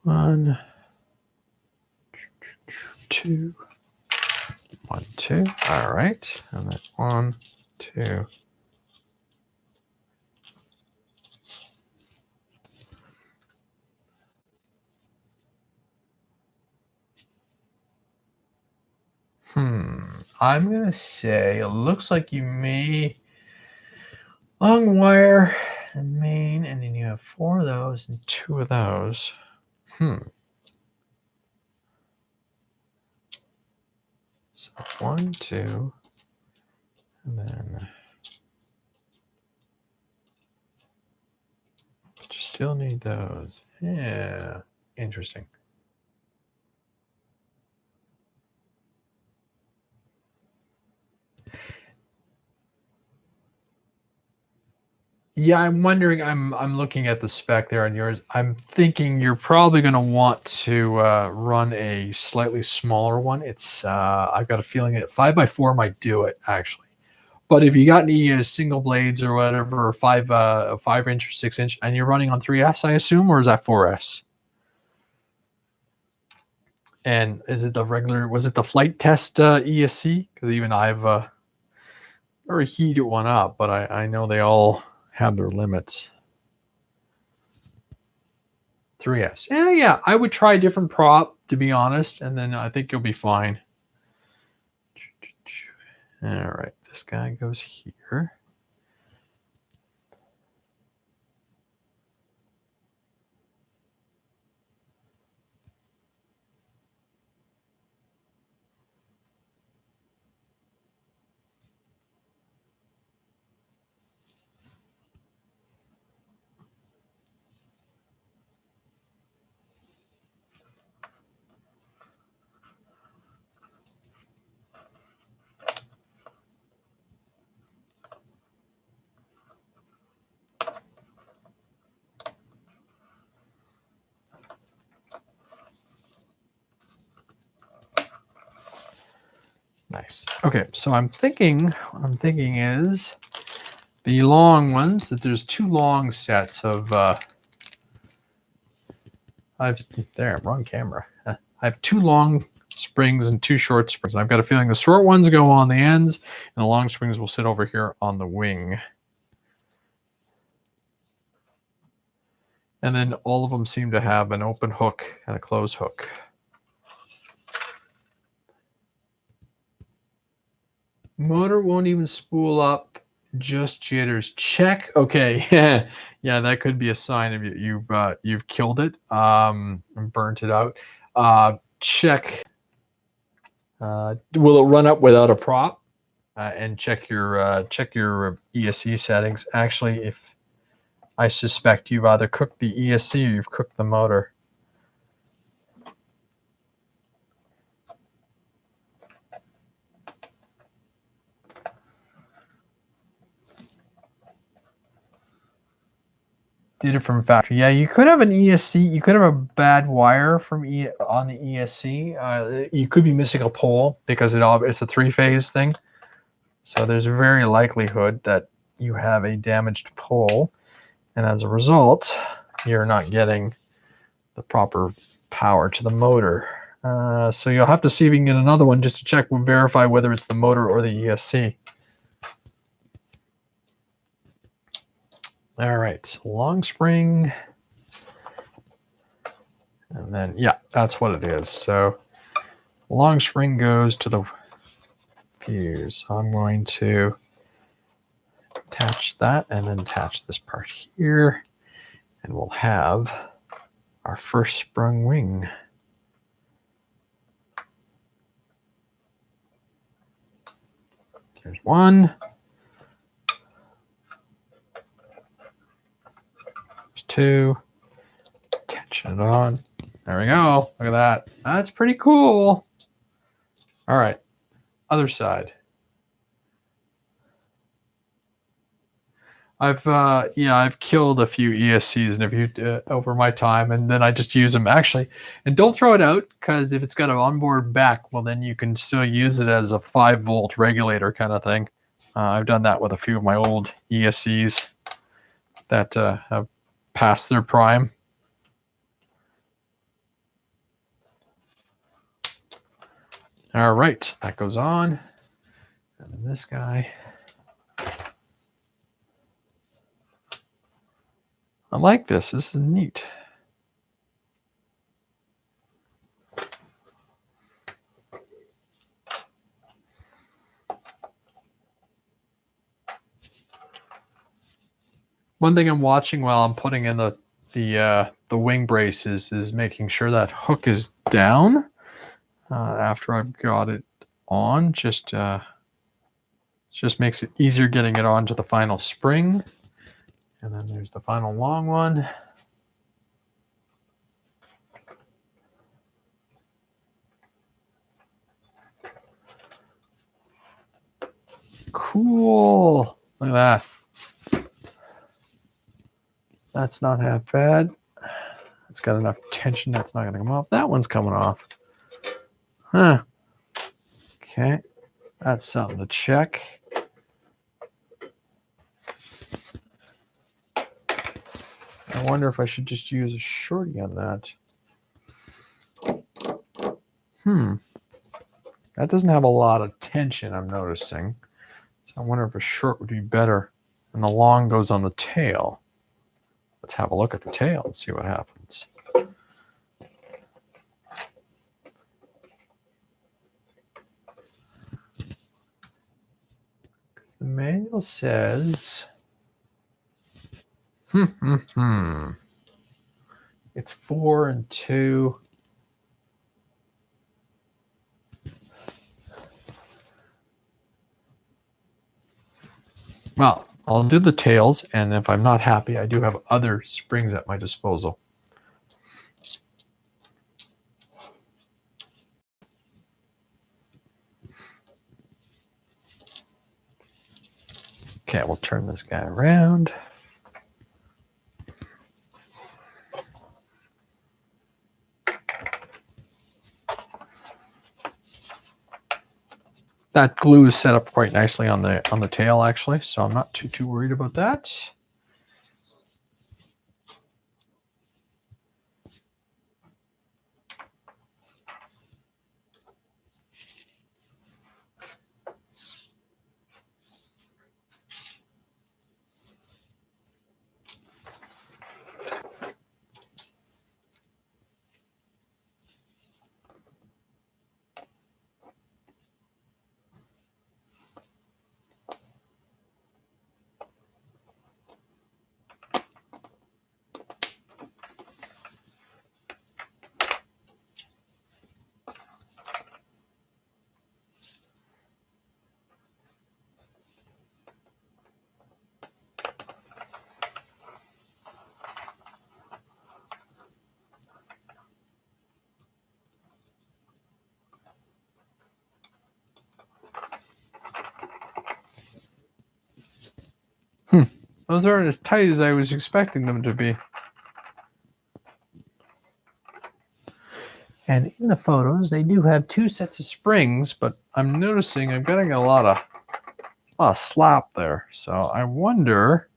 One, 2, 1, 2. All right, and then 1, 2. I'm going to say it looks like you may long wire and main, and then you have 4 of those and 2 of those. So 1, 2, and then but you still need those. Yeah, interesting. Yeah, I'm wondering. I'm looking at the spec there on yours. I'm thinking you're probably going to want to run a slightly smaller one. It's I've got a feeling that 5x4 might do it actually. But if you got any single blades or whatever, or 5-inch or 6-inch, and you're running on 3S, I assume, or is that 4S? And is it the regular? Was it the flight test ESC? Because even I've never heated one up, but I know they all have their limits. 3S. Yeah. I would try a different prop, to be honest, and then I think you'll be fine. All right, this guy goes here. Nice. Okay, so what I'm thinking is the long ones, that there's 2 long sets of wrong camera. I have 2 long springs and 2 short springs. I've got a feeling the short ones go on the ends and the long springs will sit over here on the wing. And then all of them seem to have an open hook and a closed hook. Motor won't even spool up, just jitters. Check. Okay. Yeah, that could be a sign of you've killed it and burnt it out. Check. Will it run up without a prop? And check your ESC settings. Actually, if I suspect you've either cooked the ESC or you've cooked the motor. Did it from factory. Yeah, you could have an ESC. You could have a bad wire from on the ESC. You could be missing a pole because it's a 3-phase thing. So there's a very likelihood that you have a damaged pole, and as a result, you're not getting the proper power to the motor. So you'll have to see if you can get another one just to check and verify whether it's the motor or the ESC. All right, so long spring. And then, yeah, that's what it is. So long spring goes to the fuse. So I'm going to attach that and then attach this part here. And we'll have our first sprung wing. There's one. There's 2. Attach it on. There we go. Look at that. That's pretty cool. All right. Other side. I've killed a few ESCs and a few over my time, and then I just use them actually. And don't throw it out, because if it's got an onboard back, well, then you can still use it as a 5-volt regulator kind of thing. I've done that with a few of my old ESCs that have passed their prime. All right, that goes on. And then this guy. I like this. This is neat. One thing I'm watching while I'm putting in the wing braces is making sure that hook is down after I've got it on. Just makes it easier getting it onto the final spring. And then there's the final long one. Cool. Look at that. That's not half bad. It's got enough tension that's not going to come off. That one's coming off. Huh. Okay. That's something to check. I wonder if I should just use a shorty on that. That doesn't have a lot of tension, I'm noticing. So I wonder if a short would be better. And the long goes on the tail. Let's have a look at the tail and see what happens. The manual says, it's 4 and 2. Well, I'll do the tails, and if I'm not happy, I do have other springs at my disposal. Okay, we'll turn this guy around. That glue is set up quite nicely on the tail, actually, so I'm not too worried about that. Those aren't as tight as I was expecting them to be. And in the photos, they do have 2 sets of springs, but I'm noticing I'm getting a lot of slap there. So I wonder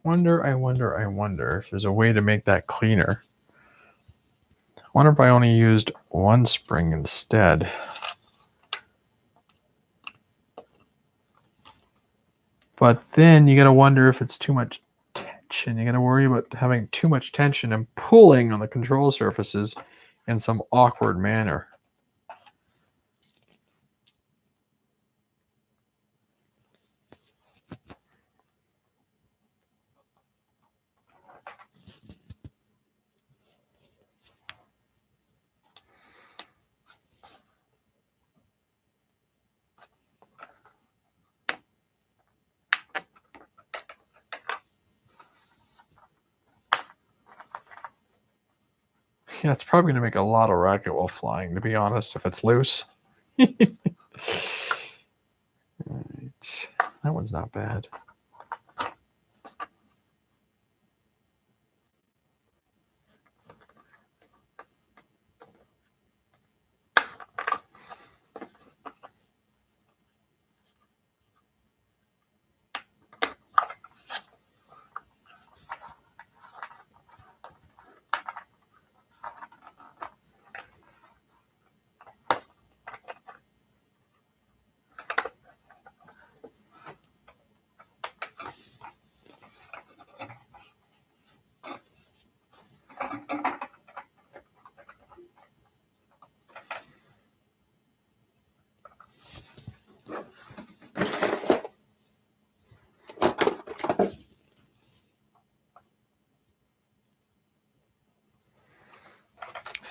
if there's a way to make that cleaner. I wonder if I only used 1 spring instead. But then you got to wonder if it's too much tension. You got to worry about having too much tension and pulling on the control surfaces in some awkward manner. Yeah, it's probably going to make a lot of racket while flying, to be honest, if it's loose. Right. That one's not bad.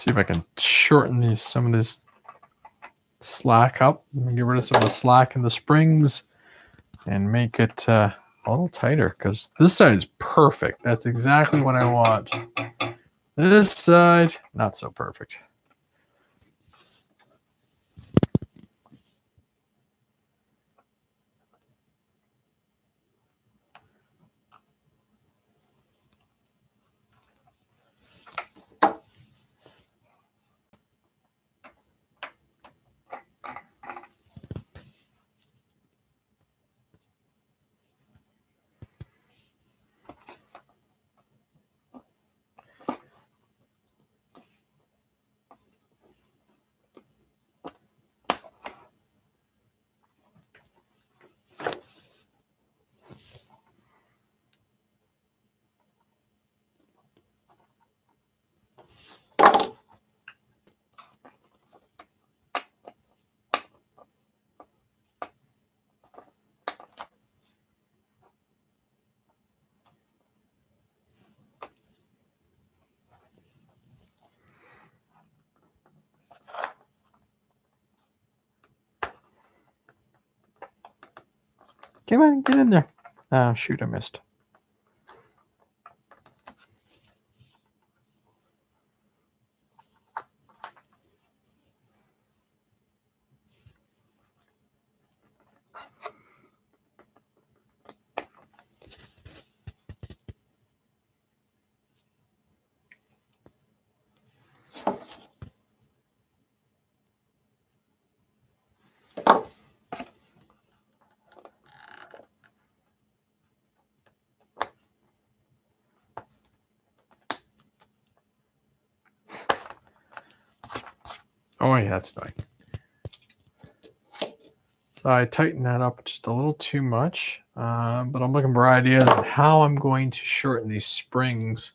See if I can shorten some of this slack up. Get rid of some of the slack in the springs and make it a little tighter, because this side is perfect. That's exactly what I want. This side, not so perfect. Come on, get in there. Ah, shoot, I missed. Oh, yeah, that's annoying. So I tightened that up just a little too much, but I'm looking for ideas on how I'm going to shorten these springs.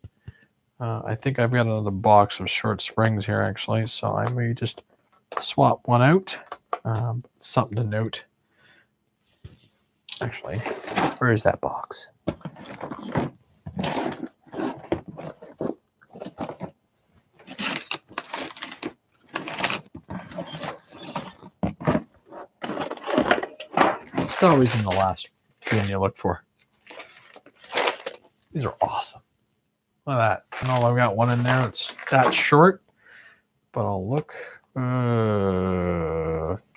I think I've got another box of short springs here, actually, so I may just swap one out. Something to note. Actually, where is that box? It's always in the last thing you look for. These are awesome. Look at that. I know I've got one in there that's that short, but I'll look.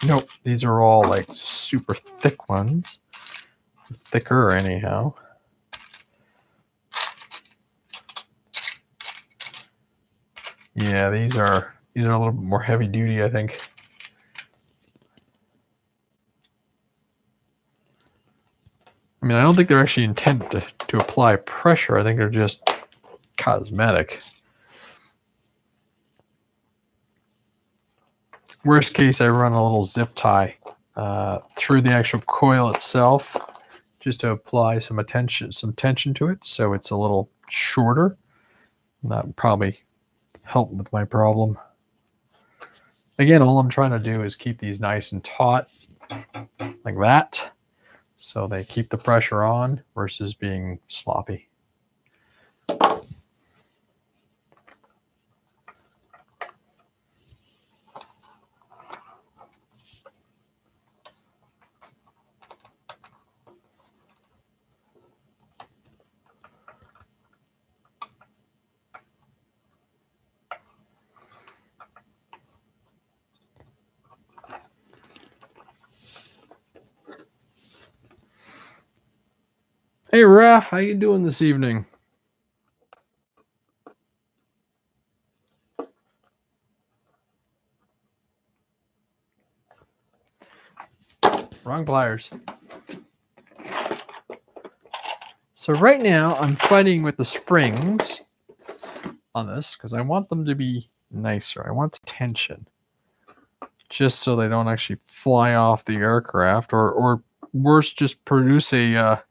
Nope. These are all like super thick ones. Thicker, anyhow. Yeah, these are a little bit more heavy duty, I think. I mean, I don't think they're actually intended to apply pressure. I think they're just cosmetic. Worst case, I run a little zip tie through the actual coil itself, just to apply some tension to it, so it's a little shorter. And that would probably help with my problem. Again, all I'm trying to do is keep these nice and taut, like that, so they keep the pressure on versus being sloppy. Hey, Raph, how you doing this evening? Wrong pliers. So right now I'm fighting with the springs on this because I want them to be nicer. I want the tension, just so they don't actually fly off the aircraft, or worse, just produce a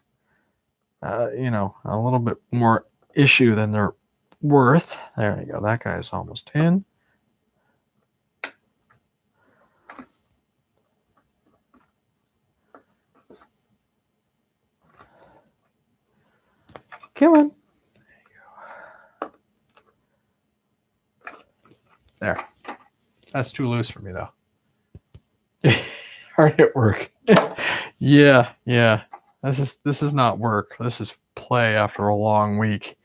a little bit more issue than they're worth. There you go. That guy's almost in. Come on. That's too loose for me though. Hard at work. Yeah. This is not work. This is play after a long week.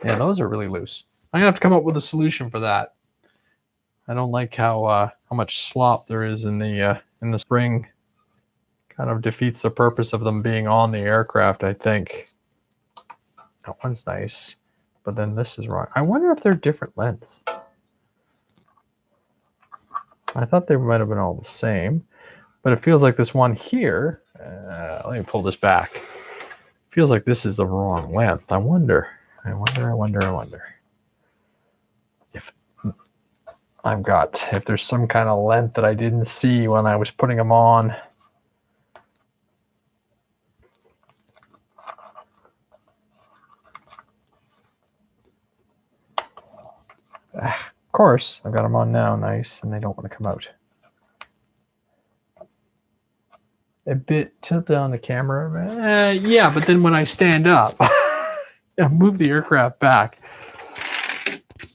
Yeah, those are really loose. I'm gonna have to come up with a solution for that. I don't like how much slop there is in the spring. Kind of defeats the purpose of them being on the aircraft, I think. That one's nice, but then this is wrong. I wonder if they're different lengths. I thought they might have been all the same, but it feels like this one here. Let me pull this back. Feels like this is the wrong length. I wonder if there's some kind of length that I didn't see when I was putting them on. Of course, I've got them on now, nice, and they don't want to come out. A bit tilted on the camera. Yeah, but then when I stand up, I move the aircraft back.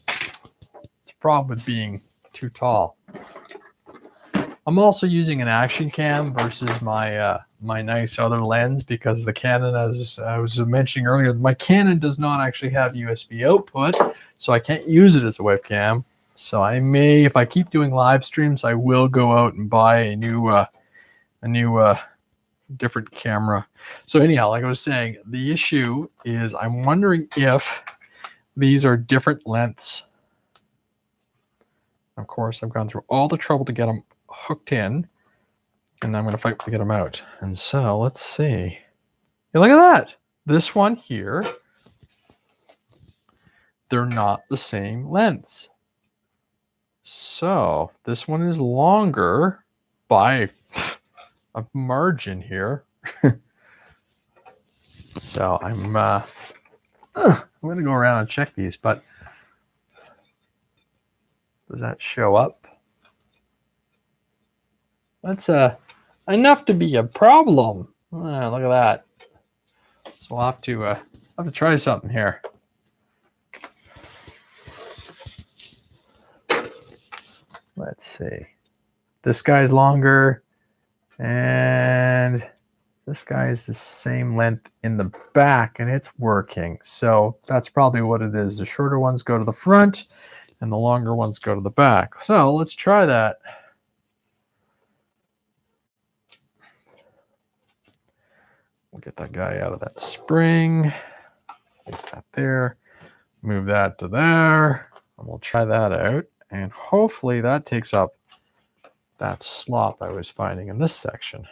It's a problem with being too tall. I'm also using an action cam versus my my nice other lens because the Canon, as I was mentioning earlier, my Canon does not actually have USB output, so I can't use it as a webcam. So I may, if I keep doing live streams, I will go out and buy a new different camera. So anyhow, like I was saying, the issue is I'm wondering if these are different lengths. Of course, I've gone through all the trouble to get them hooked in, and I'm going to fight to get them out. And so let's see. Yeah, look at that. This one here, they're not the same lengths. So this one is longer by a margin here. So I'm going to go around and check these, but does that show up? That's enough to be a problem. Look at that. So we'll have to try something here. Let's see. This guy's longer, and this guy is the same length in the back, and it's working. So that's probably what it is. The shorter ones go to the front, and the longer ones go to the back. So let's try that. We'll get that guy out of that spring. Place that there. Move that to there. And we'll try that out. And hopefully that takes up that slop I was finding in this section.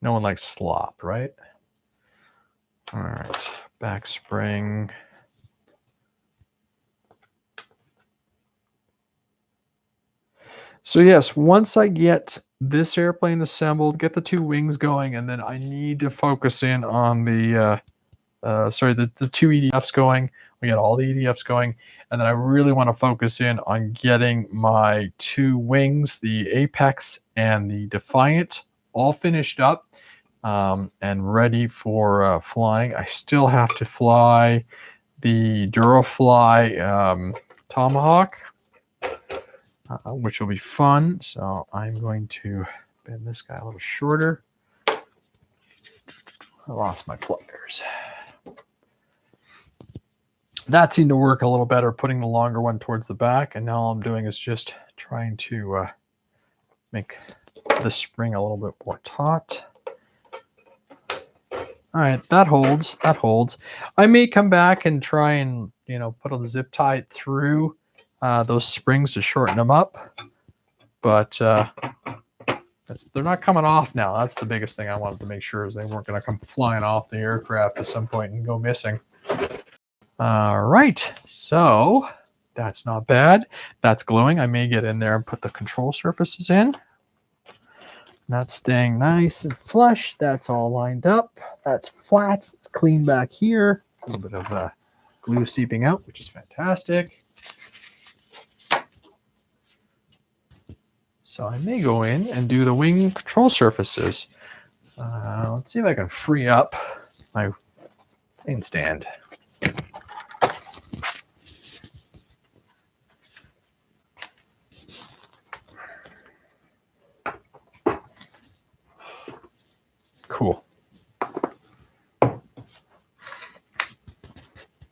No one likes slop, right? All right. Back spring. So yes, once I get this airplane assembled, get the two wings going, and then I need to focus in on the two EDFs going. We got all the EDFs going, and then I really want to focus in on getting my two wings, the Apex and the Defiant, all finished up and ready for flying. I still have to fly the Durafly Tomahawk, which will be fun. So I'm going to bend this guy a little shorter. I lost my pliers. That seemed to work a little better, putting the longer one towards the back. And now all I'm doing is just trying to make the spring a little bit more taut. All right, that holds. That holds. I may come back and try and, put a zip tie through those springs to shorten them up. But they're not coming off now. That's the biggest thing I wanted to make sure is they weren't going to come flying off the aircraft at some point and go missing. All right, so that's not bad. That's gluing. I may get in there and put the control surfaces in. That's staying nice and flush. That's all lined up. That's flat. It's clean back here. A little bit of glue seeping out, which is fantastic. So I may go in and do the wing control surfaces. Let's see if I can free up my plane stand. Cool.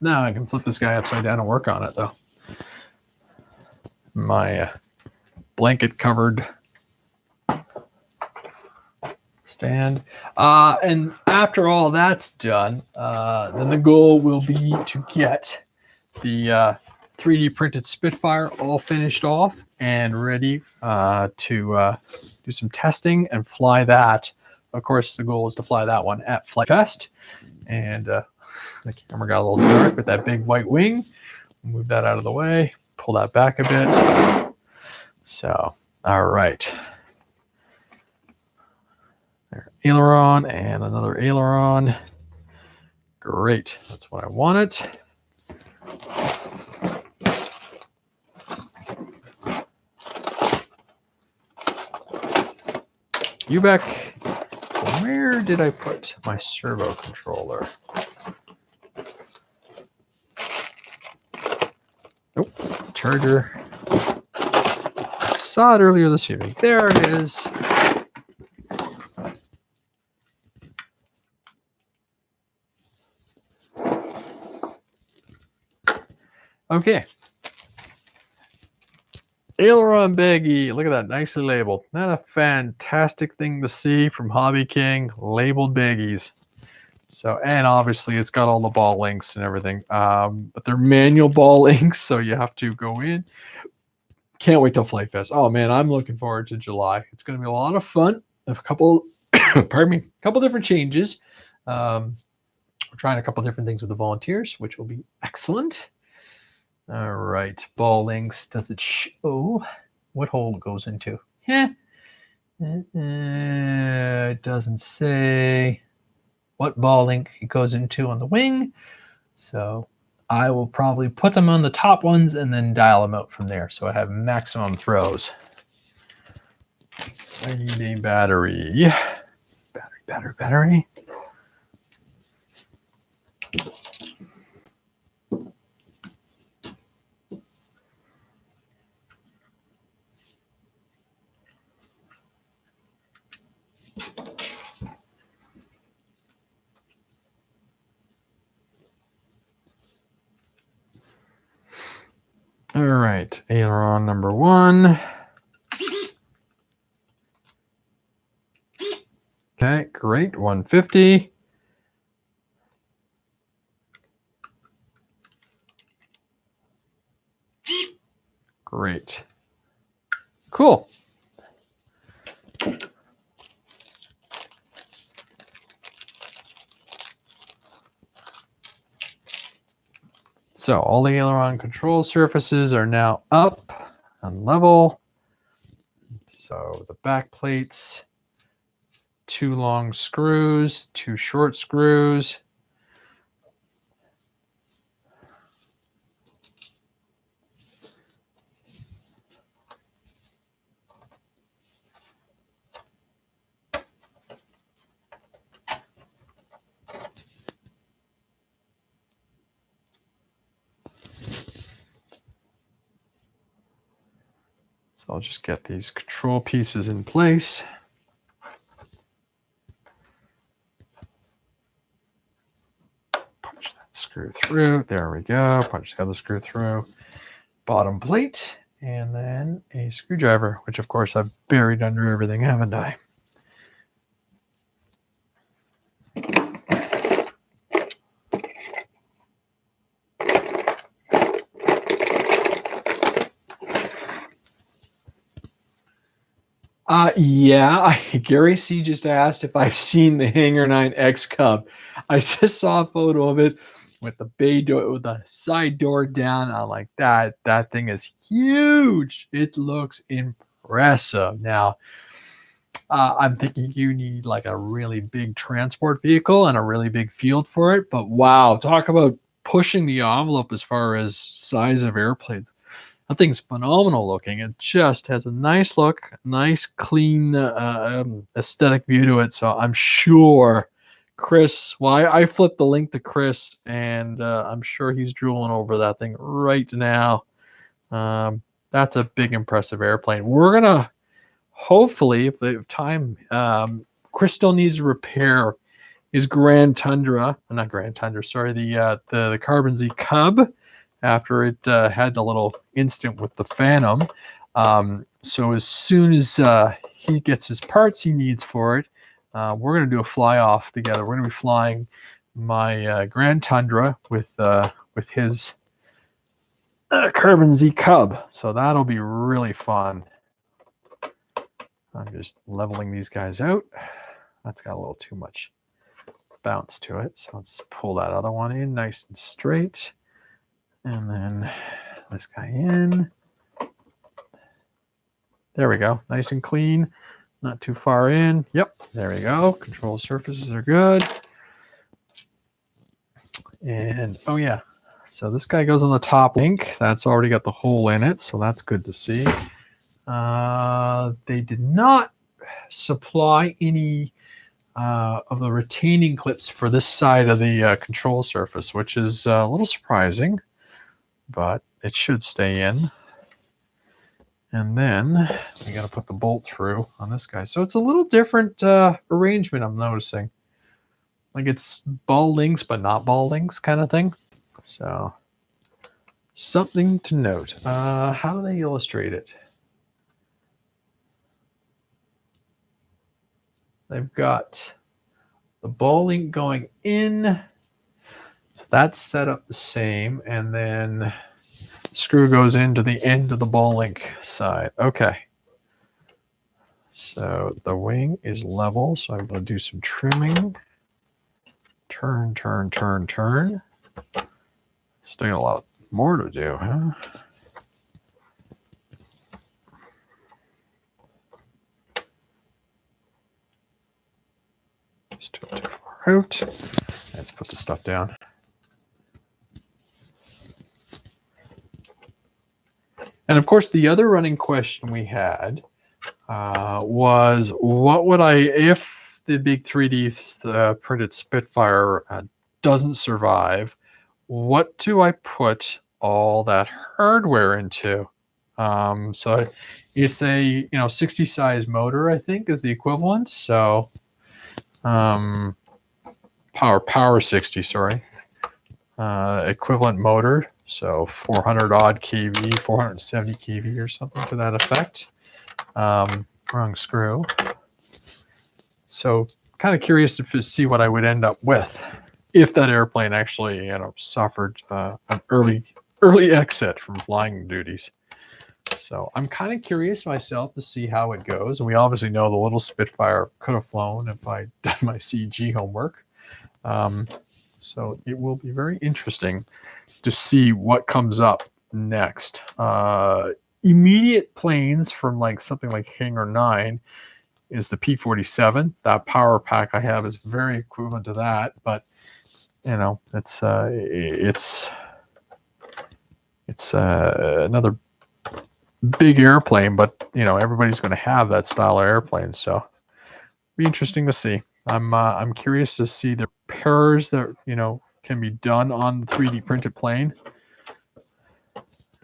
Now I can flip this guy upside down and work on it, though. My blanket covered stand. And after all that's done, then the goal will be to get the 3D printed Spitfire all finished off and ready to do some testing and fly that. Of course, the goal is to fly that one at Flight Fest. And the camera got a little dark with that big white wing. Move that out of the way, pull that back a bit. So, all right. There, aileron and another aileron. Great, that's what I wanted. Ubec, where did I put my servo controller? Nope, the charger. I saw it earlier this evening. There it is. Okay. Aileron baggie. Look at that. Nicely labeled. Not a fantastic thing to see from Hobby King. Labeled baggies. So, and obviously it's got all the ball links and everything. But they're manual ball links, so you have to go in. Can't wait till Flight Fest. Oh man, I'm looking forward to July. It's going to be a lot of fun. A couple, pardon me, a couple different changes. We're trying a couple different things with the volunteers, which will be excellent. All right, ball links. Does it show what hole it goes into? Yeah, it doesn't say what ball link it goes into on the wing. So I will probably put them on the top ones and then dial them out from there, so I have maximum throws. I need a battery. Battery. All right, aileron number 1. Okay, great, 150. Great. Cool. So all the aileron control surfaces are now up and level. So the back plates, 2 long screws, 2 short screws. So I'll just get these control pieces in place. Punch that screw through. There we go. Punch the other screw through. Bottom plate. And then a screwdriver, which of course I've buried under everything, haven't I? Yeah, Gary C just asked if I've seen the Hangar 9 X Cub. I just saw a photo of it with the bay door, with the side door down. I'm like, that thing is huge. It looks impressive. Now, I'm thinking you need like a really big transport vehicle and a really big field for it. But wow, talk about pushing the envelope as far as size of airplanes. That thing's phenomenal looking. It just has a nice look, nice, clean aesthetic view to it. So I'm sure Chris, well, I flipped the link to Chris, and I'm sure he's drooling over that thing right now. That's a big, impressive airplane. We're going to, hopefully, if they have time, Chris still needs to repair his Grand Tundra, not Grand Tundra, sorry, the Carbon Z Cub after it had the little incident with the Phantom. So as soon as he gets his parts he needs for it, we're going to do a fly off together. We're going to be flying my Grand Tundra with his Carbon Z Cub. So that'll be really fun. I'm just leveling these guys out. That's got a little too much bounce to it. So let's pull that other one in nice and straight. And then this guy in. There we go. Nice and clean. Not too far in. Yep. There we go. Control surfaces are good. And oh yeah. So this guy goes on the top link. That's already got the hole in it. So that's good to see. They did not supply any of the retaining clips for this side of the control surface, which is a little surprising, but it should stay in. And then we got to put the bolt through on this guy. So it's a little different arrangement, I'm noticing. Like it's ball links, but not ball links kind of thing. So something to note. How do they illustrate it? They've got the ball link going in. So that's set up the same. And then screw goes into the end of the ball link side. Okay. So the wing is level. So I'm going to do some trimming. Turn, turn, turn, turn. Still got a lot more to do, huh? Still too far out. Let's put the stuff down. And of course, the other running question we had was, what would I, if the big 3D printed Spitfire doesn't survive, what do I put all that hardware into? So it's a 60 size motor, I think, is the equivalent. So power 60, sorry, equivalent motor. So 400 odd kV, 470 kV or something to that effect. Wrong screw. So kind of curious to see what I would end up with if that airplane actually suffered an early exit from flying duties. So I'm kind of curious myself to see how it goes. And we obviously know the little Spitfire could have flown if I'd done my CG homework. So it will be very interesting to see what comes up next. Immediate planes from like something like Hangar 9 is the P-47. That power pack I have is very equivalent to that, but it's another big airplane, but everybody's going to have that style of airplane, so be interesting to see. I'm curious to see the repairs that can be done on the 3D printed plane.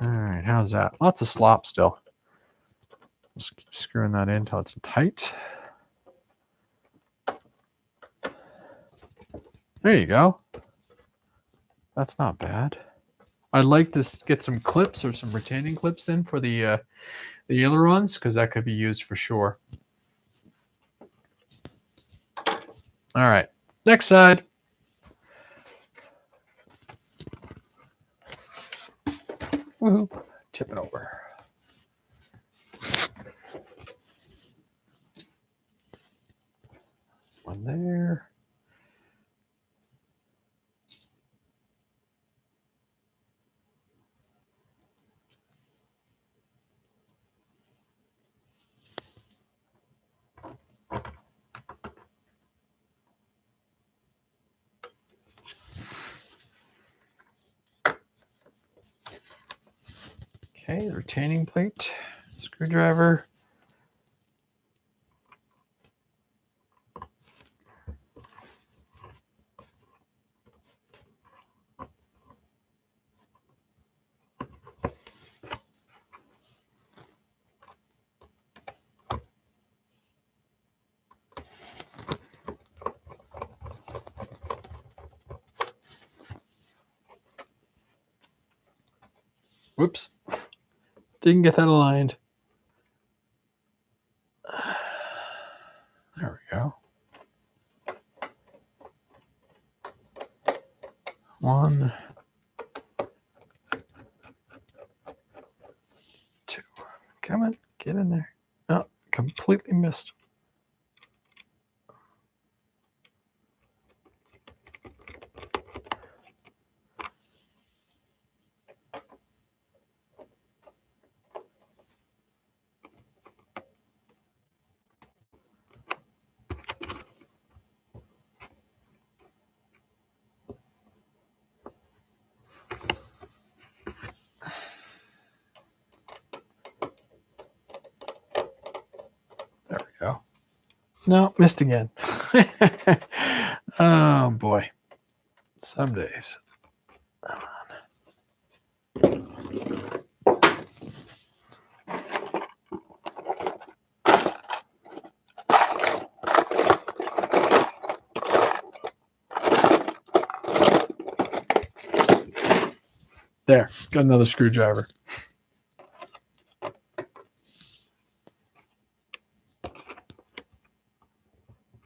All right, how's that? Lots of slop still. Just keep screwing that in until it's tight. There you go. That's not bad. I'd like to get some clips or some retaining clips in for the ailerons, because that could be used for sure. All right, next side. Woohoo! Tip it over. One there. Okay, the retaining plate, screwdriver. Whoops. Didn't get that aligned. There we go. 1, 2. Come on, get in there. Oh, completely missed. There we go. No, missed again. Oh boy. Some days. There, got another screwdriver.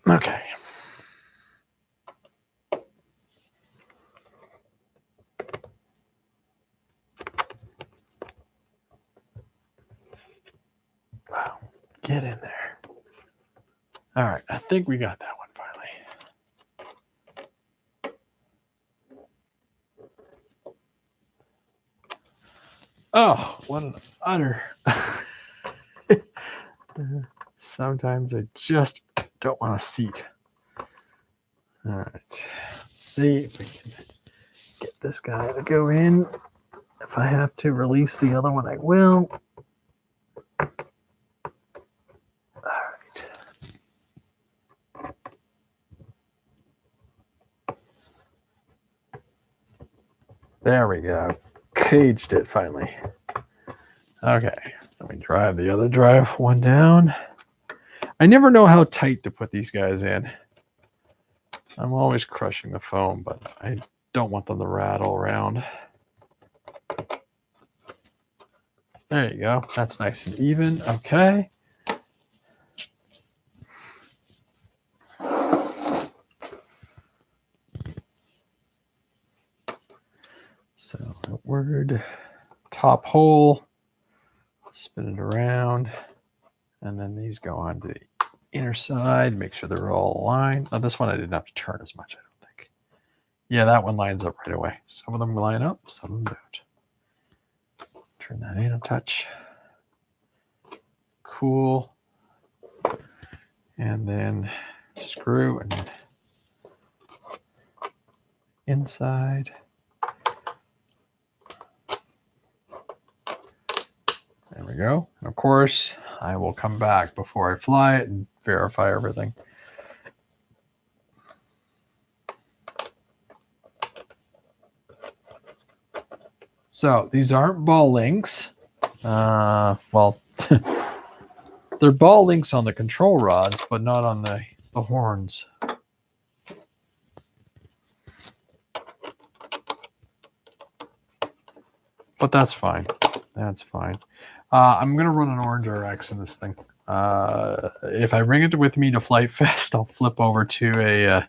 Okay. Wow, get in there. All right, I think we got that one finally. Oh, what an utter. Sometimes I just don't want a seat. All right, let's see if we can get this guy to go in. If I have to release the other one, I will. All right. There we go. Caged it finally. Okay, let me drive the other drive one down. I never know how tight to put these guys in. I'm always crushing the foam, but I don't want them to rattle around. There you go. That's nice and even. Okay. So outward, top hole, spin it around, and then these go on to the inner side. Make sure they're all aligned. Oh, this one I didn't have to turn as much, I don't think. Yeah, that one lines up right away. Some of them line up, some of them don't. Turn that in a touch. Cool. And then screw and inside. There we go. And of course, I will come back before I fly it and verify everything. So these aren't ball links. Well, they're ball links on the control rods, but not on the horns. But that's fine. That's fine. I'm going to run an orange RX in this thing. If I bring it with me to Flight Fest, I'll flip over to a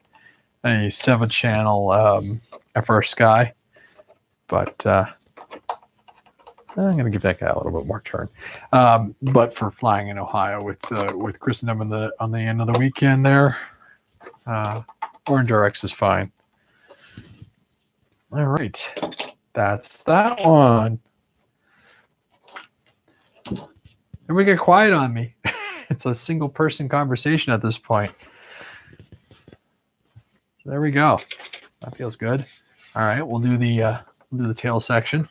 7-channel FR Sky. But I'm going to give that guy a little bit more turn. But for flying in Ohio with Christendom on the end of the weekend there, Orange RX is fine. All right. That's that one. And we get quiet on me. It's a single person conversation at this point. So there we go. That feels good. All right, we'll do the tail section.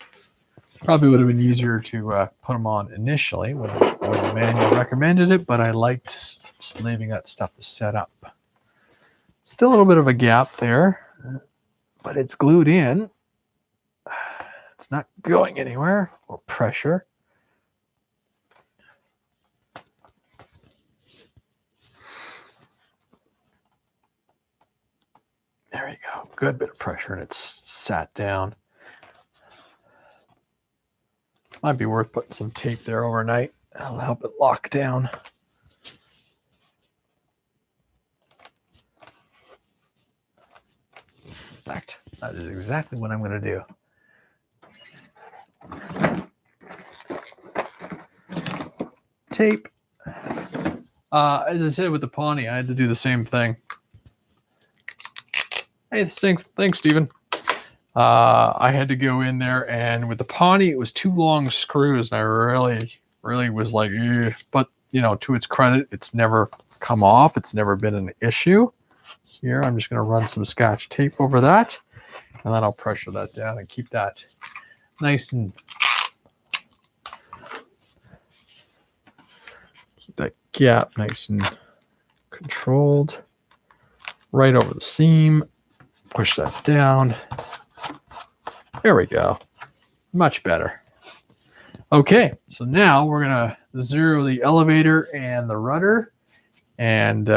Probably would have been easier to put them on initially when the manual recommended it, but I liked just leaving that stuff to set up. Still a little bit of a gap there, but it's glued in. It's not going anywhere. Or pressure. There you go. Good bit of pressure, and it's sat down. Might be worth putting some tape there overnight. That'll help it lock down. In fact, that is exactly what I'm going to do. Tape. As I said with the Pawnee, I had to do the same thing. Hey, thanks, Steven. I had to go in there, and with the Pawnee, it was 2 long screws, and I really was like, ugh. But you know, to its credit, it's never come off. It's never been an issue. Here, I'm just going to run some Scotch tape over that, and then I'll pressure that down and keep that nice and keep that gap nice and controlled. Right over the seam. Push that down. There we go. Much better. Okay, so now we're going to zero the elevator and the rudder and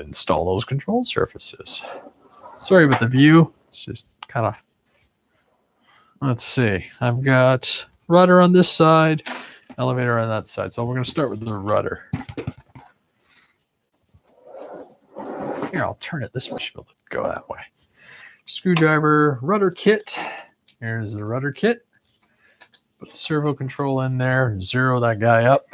install those control surfaces. Sorry about the view. It's just kind of, let's see. I've got rudder on this side, elevator on that side. So we're going to start with the rudder. Here, I'll turn it this way. Should be able to go that way. Screwdriver, rudder kit. Here's the rudder kit. Put the servo control in there. Zero that guy up.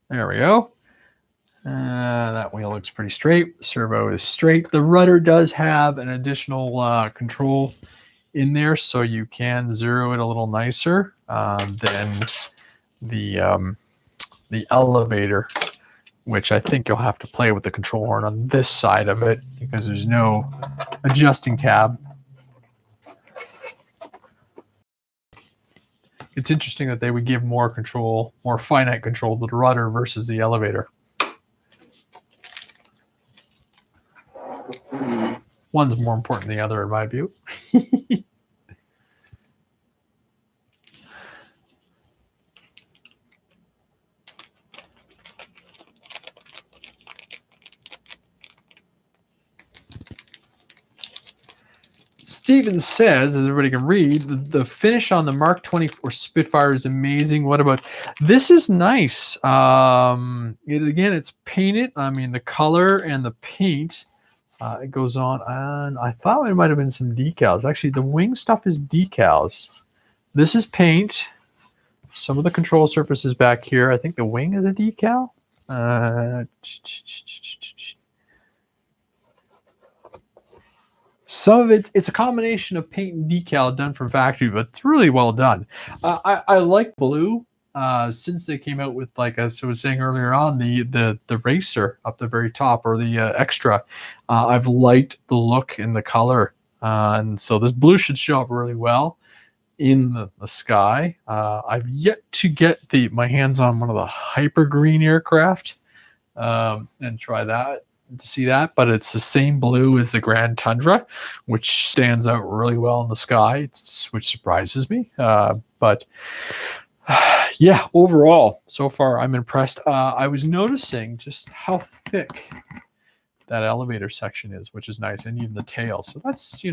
There we go. That wheel looks pretty straight. The servo is straight. The rudder does have an additional control in there, so you can zero it a little nicer than the elevator, which I think you'll have to play with the control horn on this side of it because there's no adjusting tab. It's interesting that they would give more control, more finite control to the rudder versus the elevator. One's more important than the other, in my view. Steven says, as everybody can read, the finish on the Mark 24 Spitfire is amazing. What about this? Is nice. Again, it's painted. I mean, the color and the paint. It goes on, and I thought it might have been some decals. Actually, the wing stuff is decals. This is paint. Some of the control surfaces back here. I think the wing is a decal. Some of it's a combination of paint and decal done from factory, but it's really well done. I like blue. Since they came out with, like as I was saying earlier on, the racer up the very top, or the extra, I've liked the look and the color, and so this blue should show up really well in the sky. I've yet to get my hands on one of the hyper green aircraft and try that to see that, but it's the same blue as the Grand Tundra, which stands out really well in the sky, which surprises me, but yeah, overall, so far I'm impressed. I was noticing just how thick that elevator section is, which is nice, and even the tail. So that's,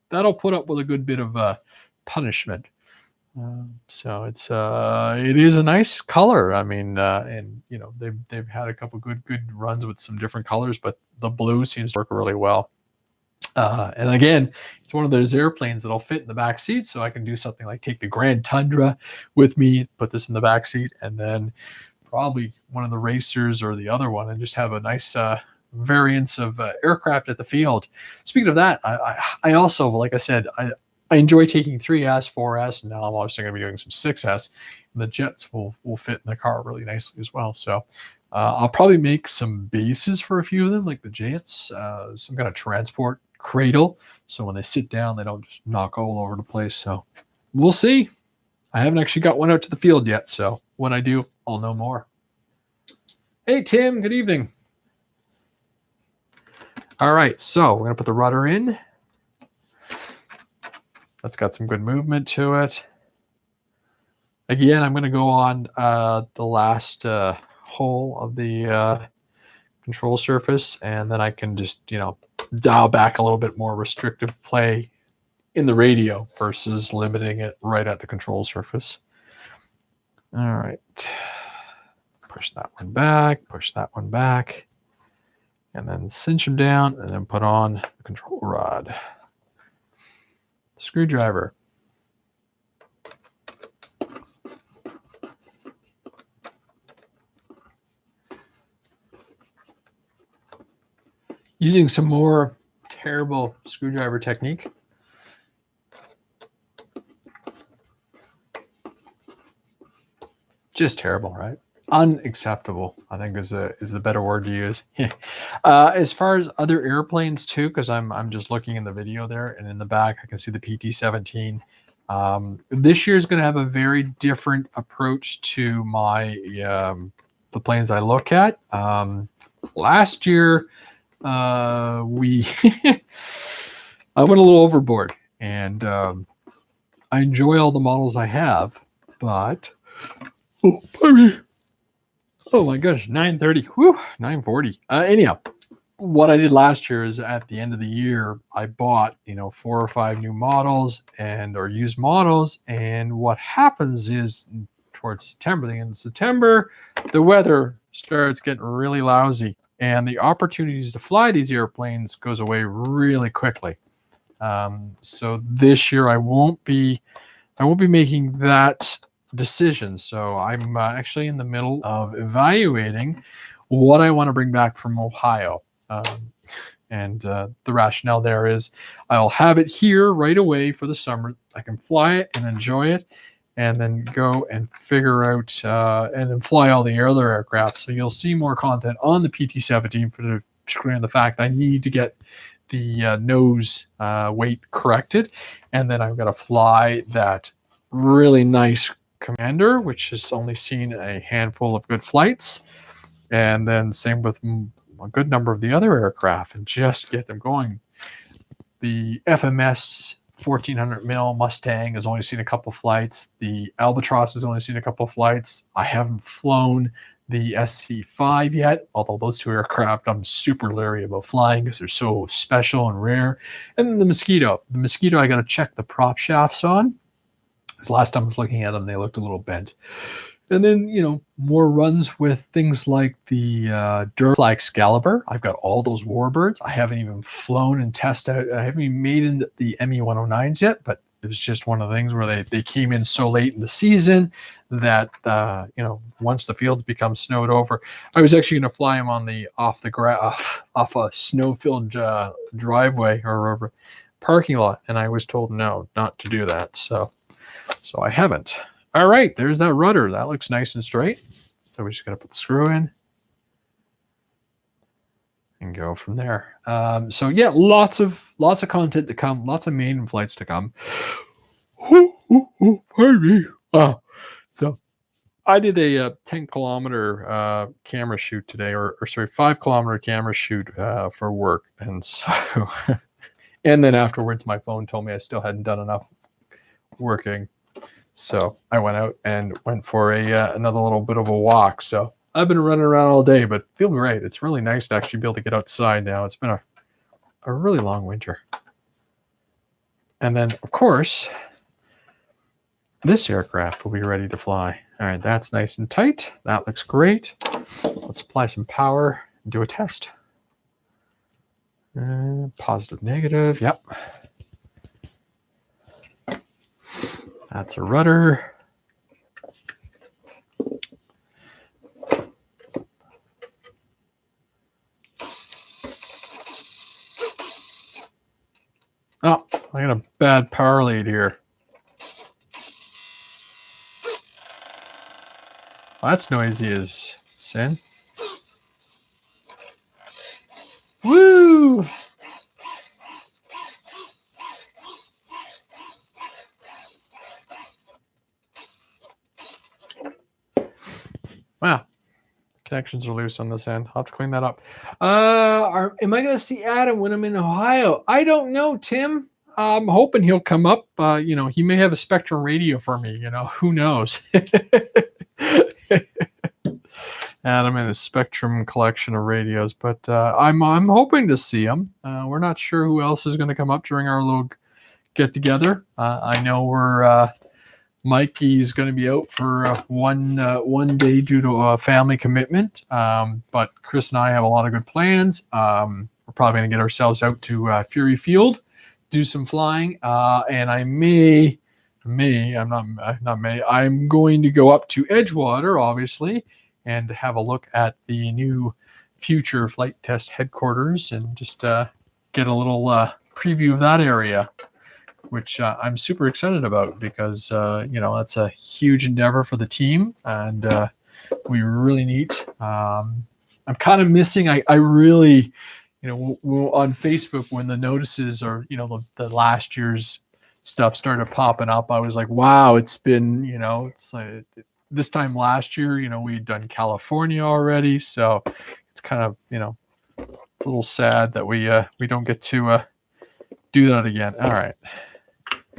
that'll put up with a good bit of punishment. So it is a nice color. I mean, and they've had a couple good runs with some different colors, but the blue seems to work really well. And again, it's one of those airplanes that'll fit in the back seat, so I can do something like take the Grand Tundra with me, put this in the back seat, and then probably one of the racers or the other one, and just have a nice variance of aircraft at the field. Speaking of that, I also, like I said, I enjoy taking 3S, 4S, and now I'm obviously going to be doing some 6S. And the jets will fit in the car really nicely as well. So I'll probably make some bases for a few of them, like the jets, some kind of transport cradle, so when they sit down, they don't just knock all over the place. So we'll see. I haven't actually got one out to the field yet, so when I do, I'll know more. Hey, Tim, good evening. All right, so we're going to put the rudder in. That's got some good movement to it. Again, I'm going to go on the last hole of the control surface, and then I can just, dial back a little bit more restrictive play in the radio versus limiting it right at the control surface. All right. Push that one back, and then cinch them down, and then put on the control rod. Screwdriver. Using some more terrible screwdriver technique. Just terrible, right? Unacceptable, I think is the better word to use. As far as other airplanes too, because I'm just looking in the video there, and in the back I can see the PT-17. This year is going to have a very different approach to my the planes I look at. Last year, I went a little overboard, and I enjoy all the models I have, but oh my gosh, 9:30, 9:40. Anyhow, what I did last year is at the end of the year, I bought 4 or 5 new models or used models, and what happens is towards September, the end of September, the weather starts getting really lousy, and the opportunities to fly these airplanes goes away really quickly. So this year I won't be making that decision. So I'm actually in the middle of evaluating what I want to bring back from Ohio. And the rationale there is I'll have it here right away for the summer. I can fly it and enjoy it, and then go and figure out and then fly all the other aircraft. So you'll see more content on the PT-17 particularly on the fact I need to get the nose weight corrected, and then I've got to fly that really nice Commander, which has only seen a handful of good flights, and then same with a good number of the other aircraft, and just get them going. The FMS 1400 mil Mustang has only seen a couple flights. The Albatross has only seen a couple flights. I haven't flown the SC5 yet, although those two aircraft I'm super leery about flying because they're so special and rare. And then the Mosquito. The Mosquito, I got to check the prop shafts on. Because last time I was looking at them, they looked a little bent. And then, more runs with things like the Durafly Excalibur. I've got all those warbirds. I haven't even flown and tested. I haven't even made in the ME-109s yet, but it was just one of the things where they came in so late in the season that, once the fields become snowed over, I was actually going to fly them on the off a snow-filled driveway or parking lot, and I was told no, not to do that. So I haven't. All right, there's that rudder. That looks nice and straight. So we just got to put the screw in and go from there. So yeah, lots of content to come. Lots of maiden flights to come. Pardon me. So I did a 10-kilometer camera shoot today, or sorry, 5-kilometer camera shoot for work, and so and then afterwards, my phone told me I still hadn't done enough working. So I went out and went for another little bit of a walk. So I've been running around all day, but feel great. It's really nice to actually be able to get outside now. It's been a really long winter. And then, of course, this aircraft will be ready to fly. All right, that's nice and tight. That looks great. Let's apply some power and do a test. Positive, negative. Yep. That's a rudder. Oh, I got a bad power lead here. Well, that's noisy as sin. Woo! Wow. Connections are loose on this end. I'll have to clean that up. Am I going to see Adam when I'm in Ohio? I don't know, Tim. I'm hoping he'll come up. He may have a Spectrum radio for me. Who knows? Adam and his Spectrum collection of radios. But I'm hoping to see him. We're not sure who else is going to come up during our little get together. I know we're Mikey's going to be out for one day due to a family commitment. But Chris and I have a lot of good plans. We're probably going to get ourselves out to Fury Field, do some flying, and I'm going to go up to Edgewater, obviously, and have a look at the new future flight test headquarters and just get a little preview of that area, which I'm super excited about because, that's a huge endeavor for the team, and we really need. I'm kind of missing. I really, on Facebook when the notices or the last year's stuff started popping up, I was like, wow, it's been it's like this time last year, we'd done California already, so it's kind of it's a little sad that we don't get to do that again. All right.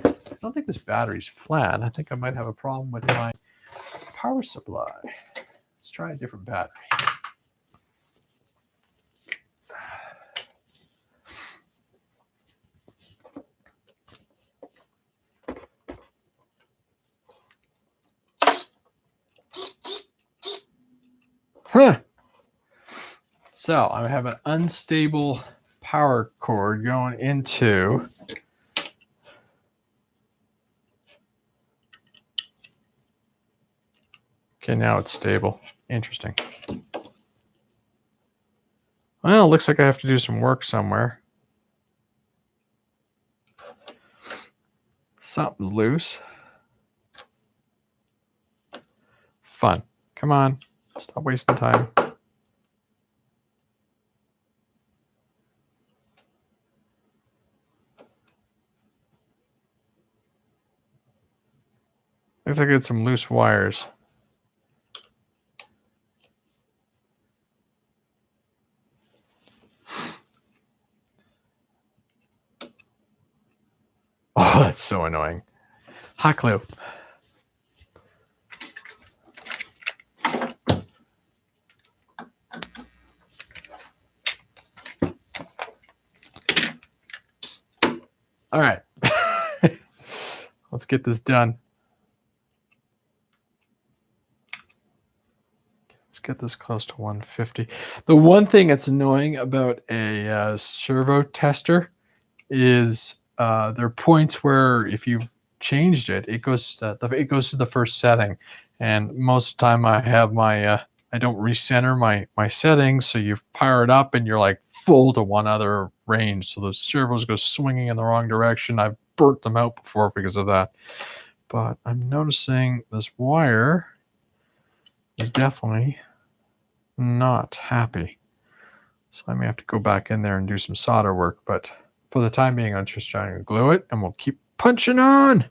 I don't think this battery's flat. I think I might have a problem with my power supply. Let's try a different battery. Huh. So I have an unstable power cord going into okay, now it's stable. Interesting. Well, it looks like I have to do some work somewhere. Something's loose. Fun. Come on. Stop wasting time. Looks like it's some loose wires. Oh, that's so annoying. Hot glue. All right. Let's get this done. Let's get this close to 150. The one thing that's annoying about a servo tester is there are points where if you've changed it, it goes to the first setting, and most of the time I have my I don't recenter my settings, so you fire it up and you're like full to one other range, so the servos go swinging in the wrong direction. I've burnt them out before because of that, but I'm noticing this wire is definitely not happy, so I may have to go back in there and do some solder work, but for the time being, I'm just trying to glue it, and we'll keep punching on.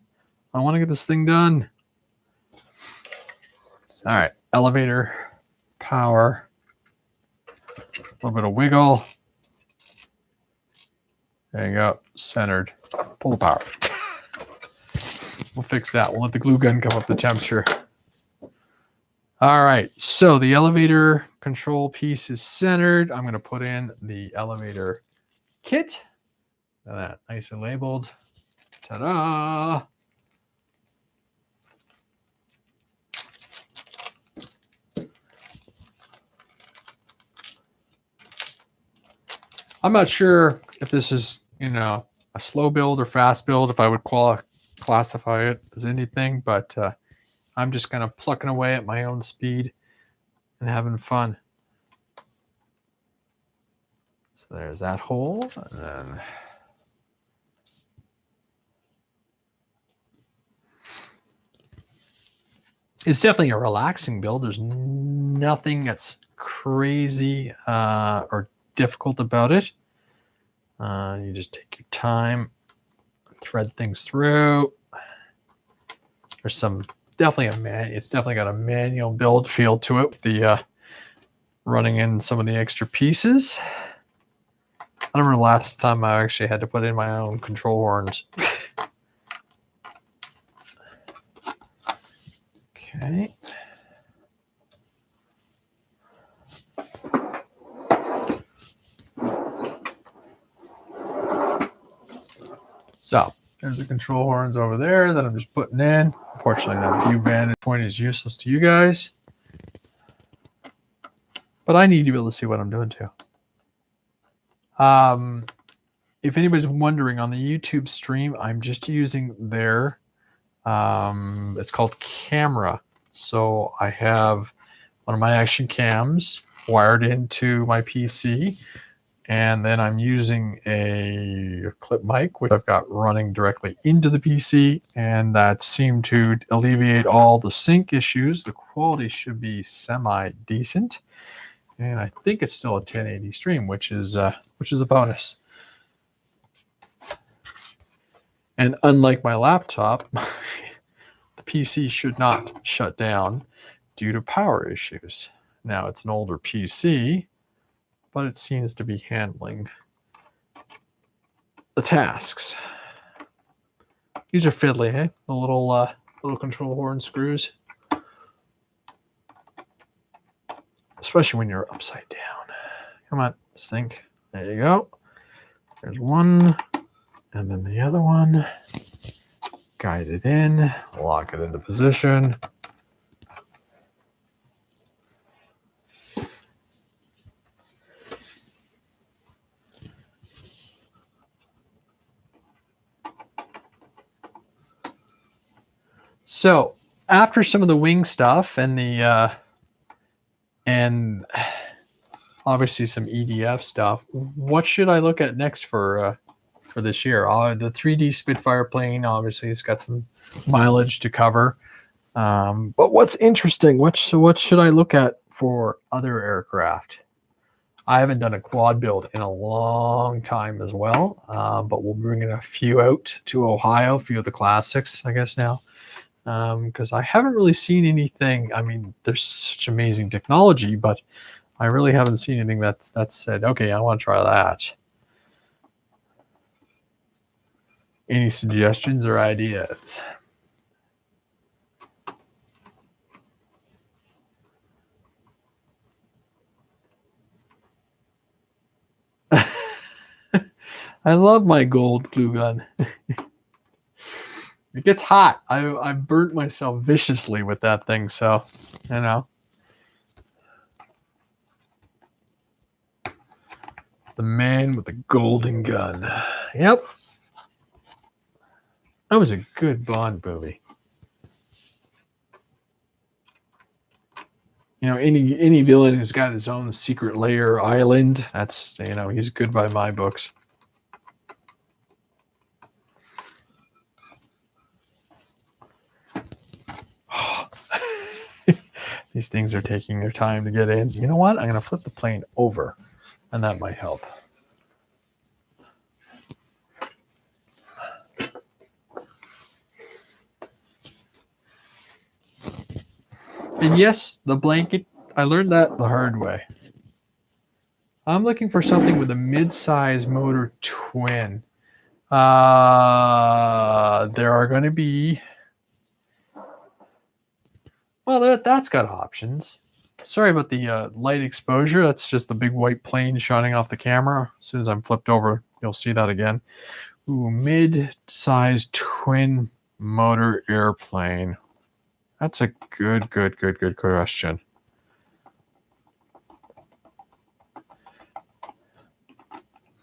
I want to get this thing done. All right, elevator, power, a little bit of wiggle. There you go, centered. Pull the power. We'll fix that. We'll let the glue gun come up the temperature. All right, so the elevator control piece is centered. I'm going to put in the elevator kit. Look at that, nice and labeled. Ta-da! I'm not sure if this is, a slow build or fast build, if I would classify it as anything, but I'm just kind of plucking away at my own speed and having fun. So there's that hole, and then it's definitely a relaxing build. There's nothing that's crazy or difficult about it. You just take your time, thread things through. There's some it's definitely got a manual build feel to it with the running in some of the extra pieces. I don't remember the last time I actually had to put in my own control horns. Okay. So there's the control horns over there that I'm just putting in. Unfortunately, that view vantage point is useless to you guys. But I need to be able to see what I'm doing too. If anybody's wondering, on the YouTube stream, I'm just using their, it's called Camera. So I have one of my action cams wired into my PC, and then I'm using a clip mic, which I've got running directly into the PC, and that seemed to alleviate all the sync issues. The quality should be semi-decent, and I think it's still a 1080 stream, which is a bonus. And unlike my laptop, the PC should not shut down due to power issues. Now, it's an older PC, but it seems to be handling the tasks. These are fiddly, hey? The little control horn screws. Especially when you're upside down. Come on, sync. There you go. There's one. And then the other one. Guide it in. Lock it into position. So after some of the wing stuff and the and obviously some EDF stuff, what should I look at next for this year? The 3D Spitfire plane obviously has got some mileage to cover, but what's interesting? What should I look at for other aircraft? I haven't done a quad build in a long time as well, but we'll bring in a few out to Ohio, a few of the classics, I guess now. Because I haven't really seen anything. I mean, there's such amazing technology, but I really haven't seen anything that's said, okay, I want to try that. Any suggestions or ideas? I love my gold glue gun. It gets hot. I burnt myself viciously with that thing, so, you know. The man with the golden gun. Yep. That was a good Bond movie. You know, any villain who's got his own secret lair island, that's, you know, he's good by my books. These things are taking their time to get in. You know what? I'm going to flip the plane over, and that might help. And yes, the blanket, I learned that the hard way. I'm looking for something with a mid-size motor twin. There are going to be... Well, that's got options. Sorry about the light exposure. That's just the big white plane shining off the camera. As soon as I'm flipped over, you'll see that again. Ooh, mid-size twin motor airplane. That's a good question.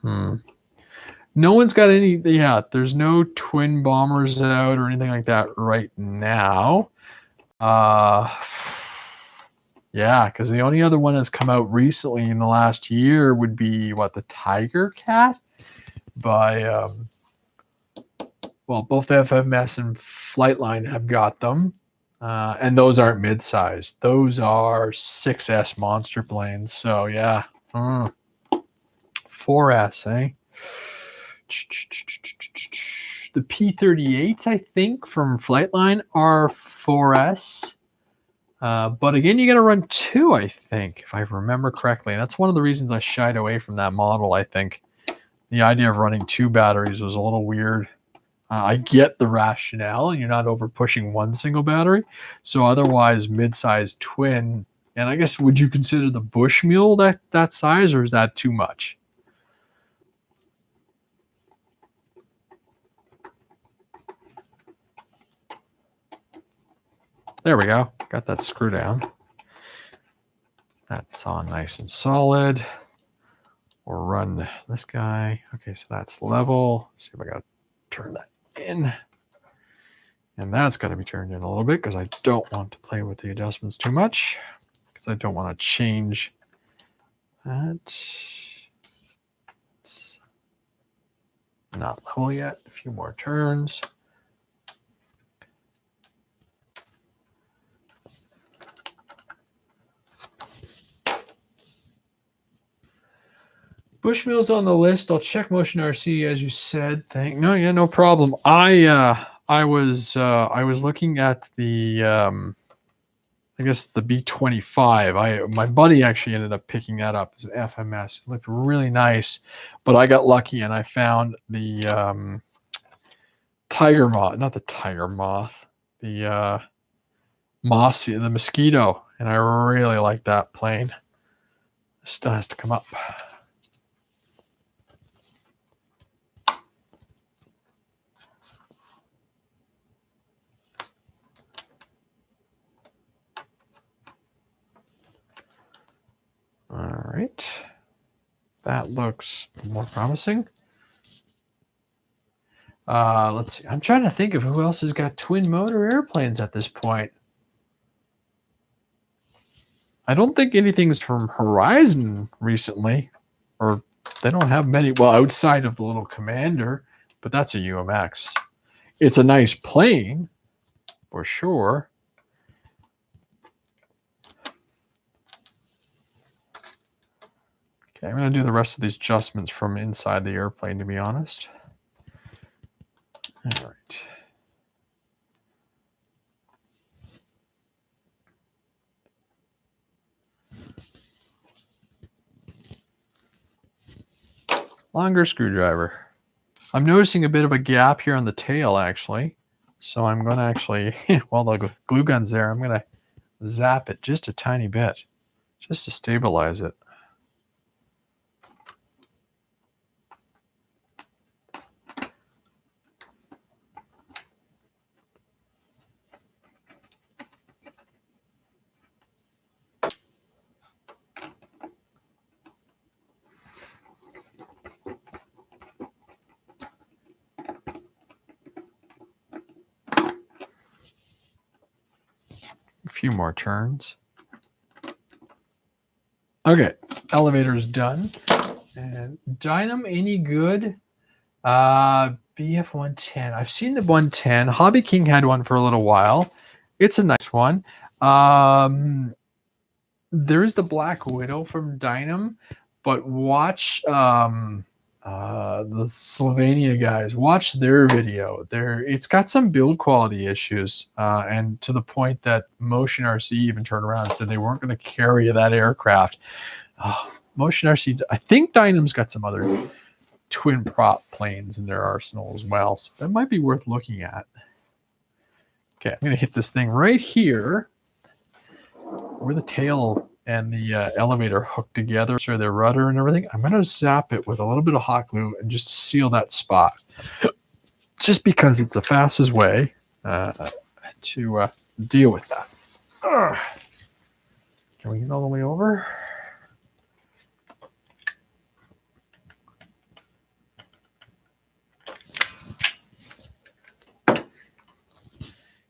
No one's got any, yeah, there's no twin bombers out or anything like that right now. Yeah, because the only other one that's come out recently in the last year would be, what, the Tiger Cat? By, well, both FMS and Flightline have got them. And those aren't mid-sized. Those are 6S monster planes. So, yeah. 4S, eh? The P-38s, I think, from Flightline are 4S. But again, you got to run 2, I think, if I remember correctly. And that's one of the reasons I shied away from that model, I think. The idea of running 2 batteries was a little weird. I get the rationale, and you're not over pushing one single battery. So otherwise, mid-sized twin. And I guess, would you consider the Bushmule that size, or is that too much? There we go. Got that screw down. That's on nice and solid. We'll run this guy. Okay, so that's level. Let's see if I got to turn that in. And that's got to be turned in a little bit because I don't want to play with the adjustments too much. Because I don't want to change that. It's not level yet. A few more turns. Bushmill's on the list. I'll check Motion RC as you said. No problem. I was looking at the I guess the B25. My buddy actually ended up picking that up as an FMS. It looked really nice, but I got lucky and I found the tiger moth, not the tiger moth, the mossy, the mosquito, and I really like that plane. Still has to come up. All right, that looks more promising. Let's see. I'm trying to think of who else has got twin motor airplanes at this point. I don't think anything's from Horizon recently, or they don't have many. Well, outside of the little Commander, but that's a UMX. It's a nice plane, for sure. Okay, I'm going to do the rest of these adjustments from inside the airplane, to be honest. All right. Longer screwdriver. I'm noticing a bit of a gap here on the tail, actually. So I'm going to actually, while the glue gun's there, I'm going to zap it just a tiny bit, just to stabilize it. A few more turns. Okay, elevator's done. And Dynam, any good? BF 110. I've seen the 110. Hobby King had one for a little while. It's a nice one. There is the Black Widow from Dynam, but watch the Slovenia guys. Watch their video. It's got some build quality issues, and to the point that Motion RC even turned around and said they weren't going to carry that aircraft. Motion RC, I think Dynam's got some other twin prop planes in their arsenal as well, so that might be worth looking at. Okay, I'm going to hit this thing right here where the tail and the elevator hook together, so their rudder and everything. I'm going to zap it with a little bit of hot glue and just seal that spot, just because it's the fastest way to deal with that. Can we get all the way over?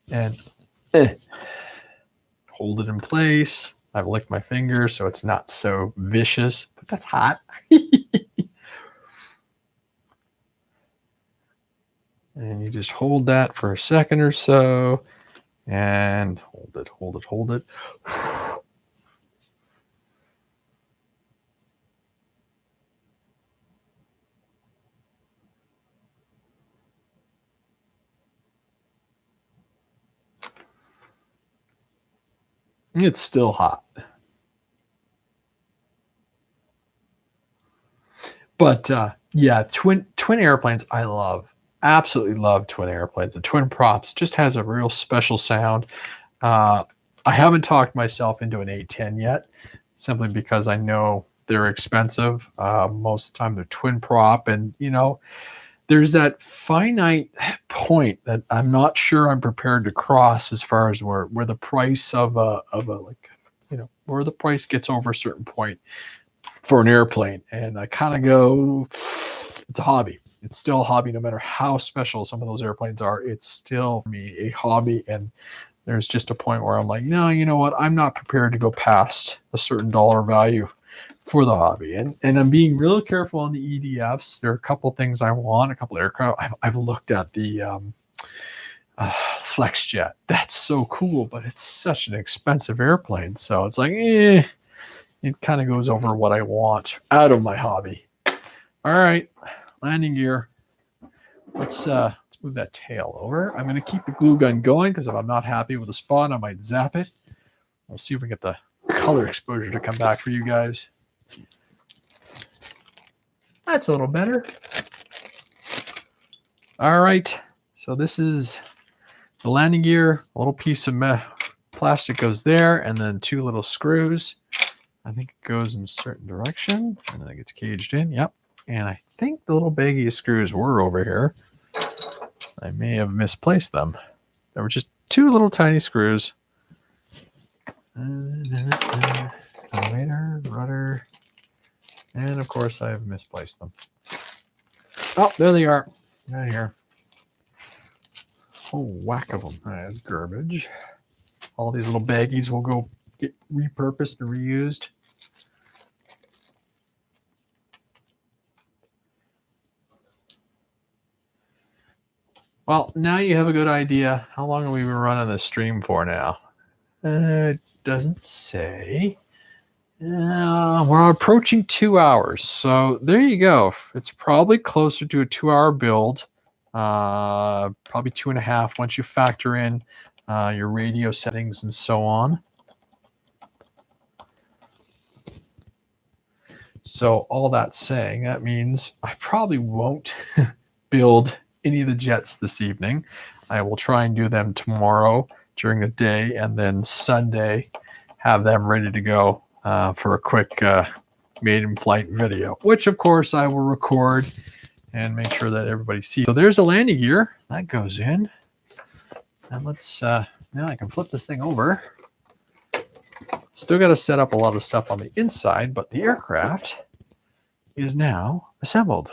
And hold it in place. I've licked my finger so it's not so vicious, but that's hot. And you just hold that for a second or so and hold it. It's still hot. But yeah, twin airplanes I love. Absolutely love twin airplanes. The twin props just has a real special sound. I haven't talked myself into an 810 yet, simply because I know they're expensive. Most of the time they're twin prop, and you know, there's that finite point that I'm not sure I'm prepared to cross as far as where the price of a like, where the price gets over a certain point for an airplane. And I kind of go, it's a hobby. It's still a hobby, no matter how special some of those airplanes are. It's still for me a hobby. And there's just a point where I'm like, no, you know what? I'm not prepared to go past a certain dollar value for the hobby. And I'm being real careful on the EDFs. There are a couple things I want, a couple aircraft. I've looked at the FlexJet. That's so cool, but it's such an expensive airplane. So it's like, it kind of goes over what I want out of my hobby. All right, landing gear. Let's move that tail over. I'm going to keep the glue gun going because if I'm not happy with the spot, I might zap it. We'll see if we get the color exposure to come back for you guys. That's a little better. All right, so this is the landing gear. A little piece of plastic goes there, and then 2 little screws. I think it goes in a certain direction, and then it gets caged in. Yep. And I think the little baggie of screws were over here. I may have misplaced them. There were just 2 little tiny screws. Elevator, rudder, and of course I have misplaced them. Oh, there they are. Right here. Oh, whack of them. That's garbage. All these little baggies will go get repurposed and reused. Well, now you have a good idea. How long have we been running this stream for now? It doesn't say. We're approaching 2 hours. So there you go. It's probably closer to a 2-hour build. Probably 2.5 once you factor in your radio settings and so on. So all that saying, that means I probably won't build any of the jets this evening. I will try and do them tomorrow during the day, and then Sunday have them ready to go for a quick maiden flight video, which of course I will record and make sure that everybody sees. So there's the landing gear that goes in, and let's now I can flip this thing over. Still got to set up a lot of stuff on the inside, but the aircraft is now assembled.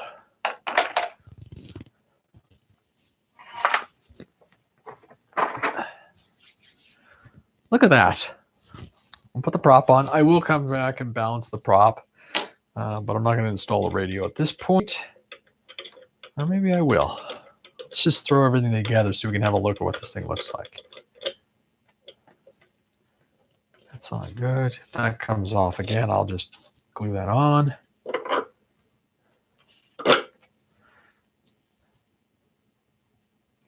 Look at that. I'll put the prop on. I will come back and balance the prop, but I'm not going to install a radio at this point. Or maybe I will. Let's just throw everything together so we can have a look at what this thing looks like. That's all good. If that comes off again, I'll just glue that on.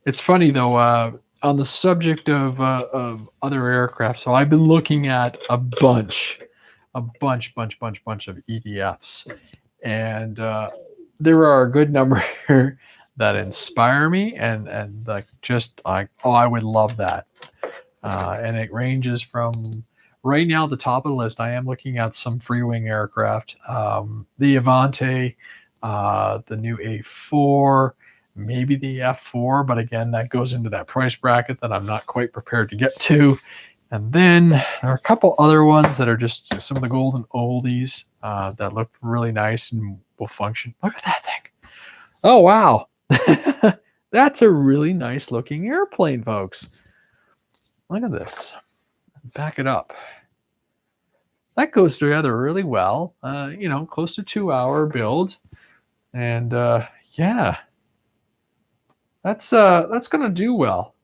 It's funny though, on the subject of other aircraft, so I've been looking at a bunch of EDFs, and there are a good number that inspire me, and like just like, oh, I would love that. And it ranges from right now the top of the list. I am looking at some free wing aircraft, the Avante, the new A4. Maybe the F4, but again, that goes into that price bracket that I'm not quite prepared to get to. And then there are a couple other ones that are just some of the golden oldies that look really nice and will function. Look at that thing. Oh, wow. That's a really nice looking airplane, folks. Look at this. Back it up. That goes together really well. Close to 2-hour build. And yeah. That's gonna do well.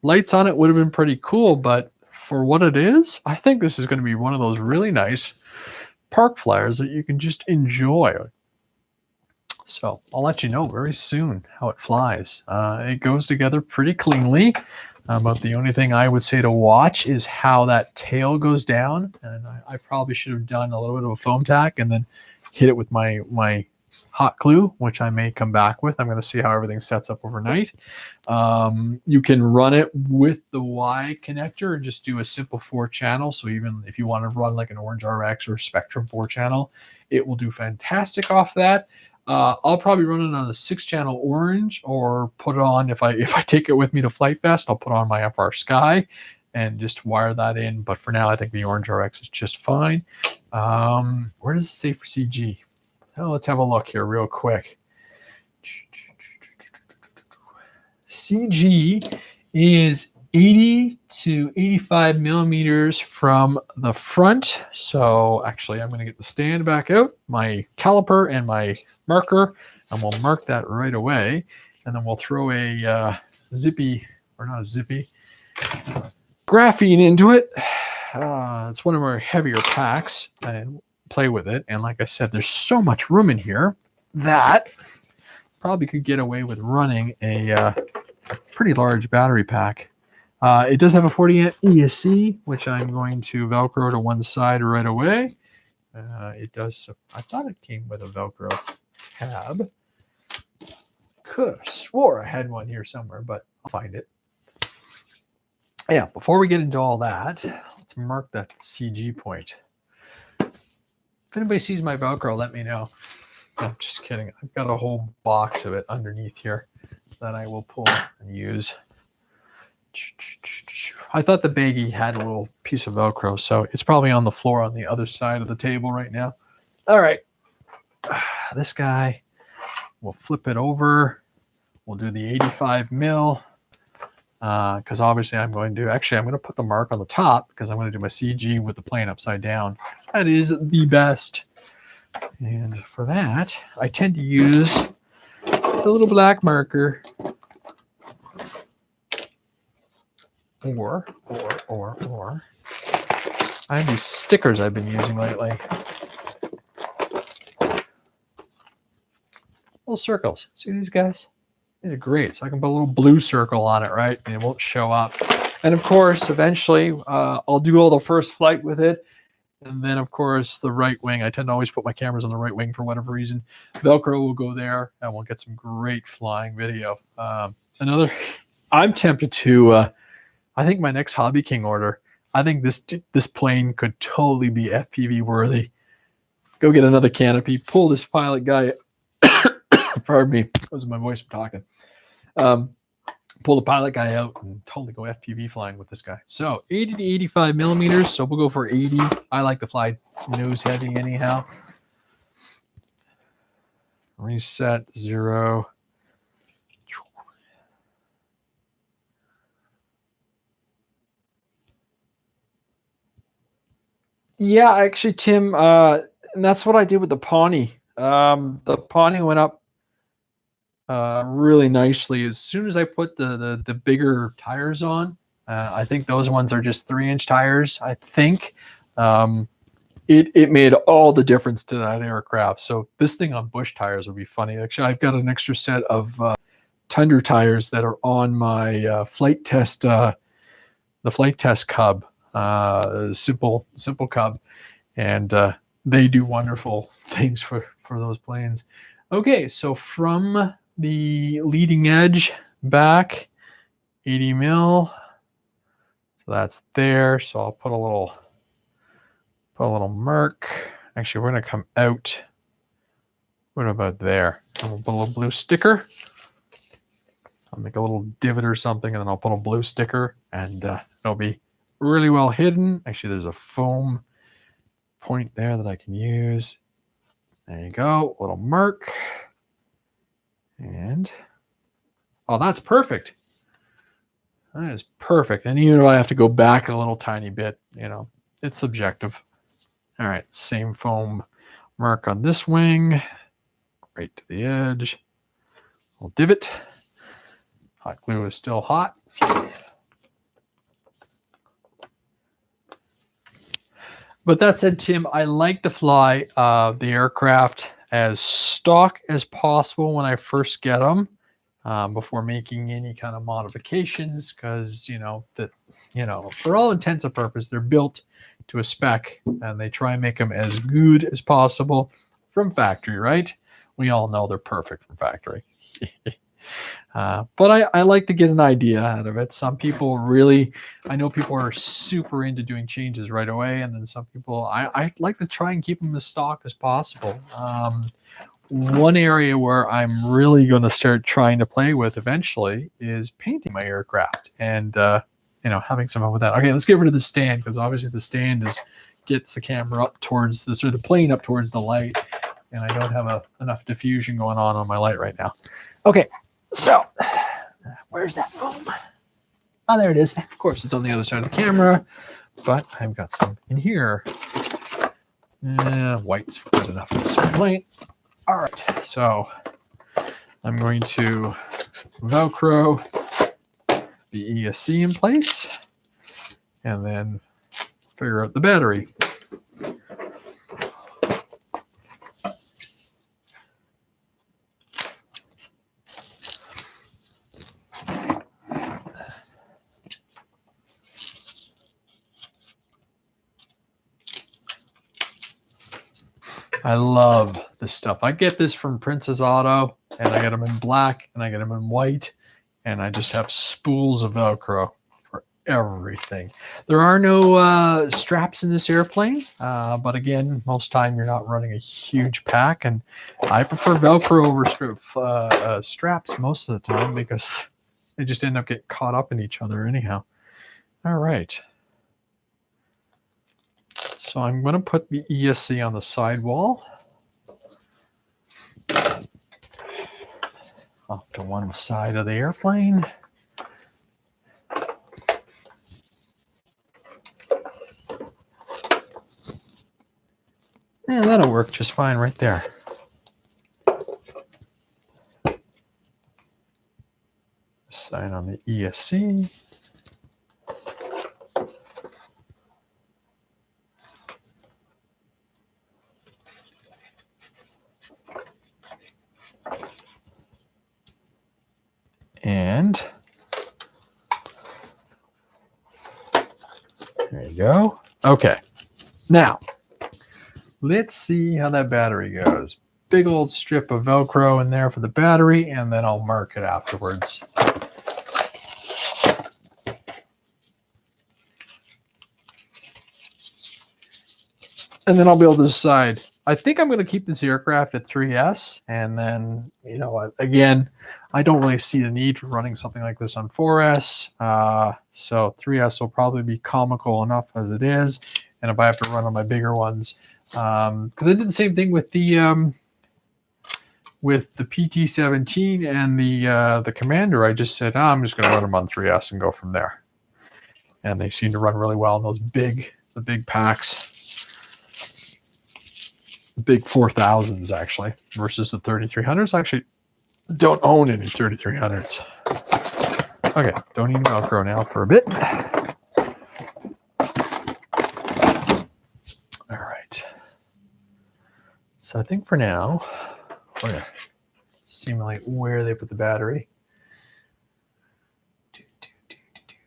Lights on it would have been pretty cool, but for what it is, I think this is going to be one of those really nice park flyers that you can just enjoy. So I'll let you know very soon how it flies. It goes together pretty cleanly, but the only thing I would say to watch is how that tail goes down. And I probably should have done a little bit of a foam tack and then hit it with my hot glue, which I may come back with. I'm going to see how everything sets up overnight. You can run it with the Y connector and just do a simple 4-channel. So even if you want to run like an Orange RX or Spectrum 4-channel, it will do fantastic off that. I'll probably run it on a 6-channel Orange, or put it on, if I take it with me to Flight Fest, I'll put on my FR Sky and just wire that in. But for now, I think the Orange RX is just fine. Where does it say for CG? Oh, let's have a look here real quick. CG is 80 to 85 millimeters from the front. So actually, I'm going to get the stand back out, my caliper and my marker, and we'll mark that right away. And then we'll throw a zippy, or not a zippy, graphene into it. It's one of our heavier packs, and play with it. And like I said, there's so much room in here that probably could get away with running a pretty large battery pack. It does have a 40 amp ESC, which I'm going to Velcro to one side right away. It does. I thought it came with a Velcro tab. Could have swore I had one here somewhere, but I'll find it. Yeah, before we get into all that, let's mark that CG point. If anybody sees my Velcro, let me know. No, just kidding. I've got a whole box of it underneath here that I will pull and use. I thought the baggie had a little piece of Velcro, so it's probably on the floor on the other side of the table right now. All right. This guy, we'll flip it over. We'll do the 85 mil. Because obviously I'm going to put the mark on the top, because I'm going to do my CG with the plane upside down. That is the best. And for that, I tend to use the little black marker. Or. I have these stickers I've been using lately. Little circles. See these guys? These are great. So I can put a little blue circle on it, right? And it won't show up. And of course, eventually, I'll do all the first flight with it. And then, of course, the right wing. I tend to always put my cameras on the right wing for whatever reason. Velcro will go there, and we'll get some great flying video. I'm tempted to, I think my next Hobby King order, I think this plane could totally be FPV worthy. Go get another canopy, pull this pilot guy, pardon me, that was my voice for talking. Pull the pilot guy out and totally go FPV flying with this guy. So 80 to 85 millimeters. So we'll go for 80. I like to fly nose heavy anyhow. Reset 0. Yeah, actually, Tim, and that's what I did with the Pawnee. The Pawnee went up really nicely as soon as I put the bigger tires on. I think those ones are just 3-inch tires. I think it made all the difference to that aircraft. So this thing on bush tires would be funny. Actually, I've got an extra set of Tundra tires that are on my flight test, the flight test Cub, simple Cub, and they do wonderful things for those planes. Okay, so from the leading edge back 80 mil, so that's there. So I'll put a little mark. Actually, we're going to come out. What about there? I'll put a little blue sticker. I'll make a little divot or something, and then I'll put a blue sticker, and it'll be really well hidden. Actually, there's a foam point there that I can use. There you go, a little mark. And, oh, that's perfect. That is perfect. And even if I have to go back a little tiny bit, it's subjective. All right, same foam mark on this wing, right to the edge. Little divot. Hot glue is still hot. But that said, Tim, I like to fly the aircraft as stock as possible when I first get them, before making any kind of modifications, because for all intents and purposes, they're built to a spec, and they try and make them as good as possible from factory, right? we all know they're perfect from factory. But I like to get an idea out of it. Some people really, I know people are super into doing changes right away, and then some people, I like to try and keep them as stock as possible. One area where I'm really going to start trying to play with eventually is painting my aircraft and, having some fun with that. Okay, let's get rid of the stand, because obviously the stand gets the camera up towards the plane up towards the light, and I don't have enough diffusion going on my light right now. Okay, so where's that foam? Oh, there it is. Of course, it's on the other side of the camera, but I've got some in here. White's good enough for this plane. All right, so I'm going to Velcro the ESC in place and then figure out the battery. I love this stuff. I get this from Princess Auto, and I get them in black, and I get them in white, and I just have spools of Velcro for everything. There are no straps in this airplane, but again, most time you're not running a huge pack, and I prefer Velcro over straps most of the time because they just end up getting caught up in each other anyhow. All right. So I'm going to put the ESC on the sidewall. Off to one side of the airplane. Yeah, that'll work just fine right there. Side on the ESC. And there you go. Okay. Now, let's see how that battery goes. Big old strip of Velcro in there for the battery, and then I'll mark it afterwards. And then I'll be able to decide. I think I'm going to keep this aircraft at 3S, and then, again, I don't really see the need for running something like this on 4S. So 3S will probably be comical enough as it is. And if I have to run on my bigger ones, because I did the same thing with the PT-17 and the Commander. I just said, I'm just going to run them on 3S and go from there. And they seem to run really well in those the big packs. Big 4000s actually versus the 3300s. I actually don't own any 3300s. Okay, don't need Velcro now for a bit. All right. So I think for now, we're going to simulate where they put the battery.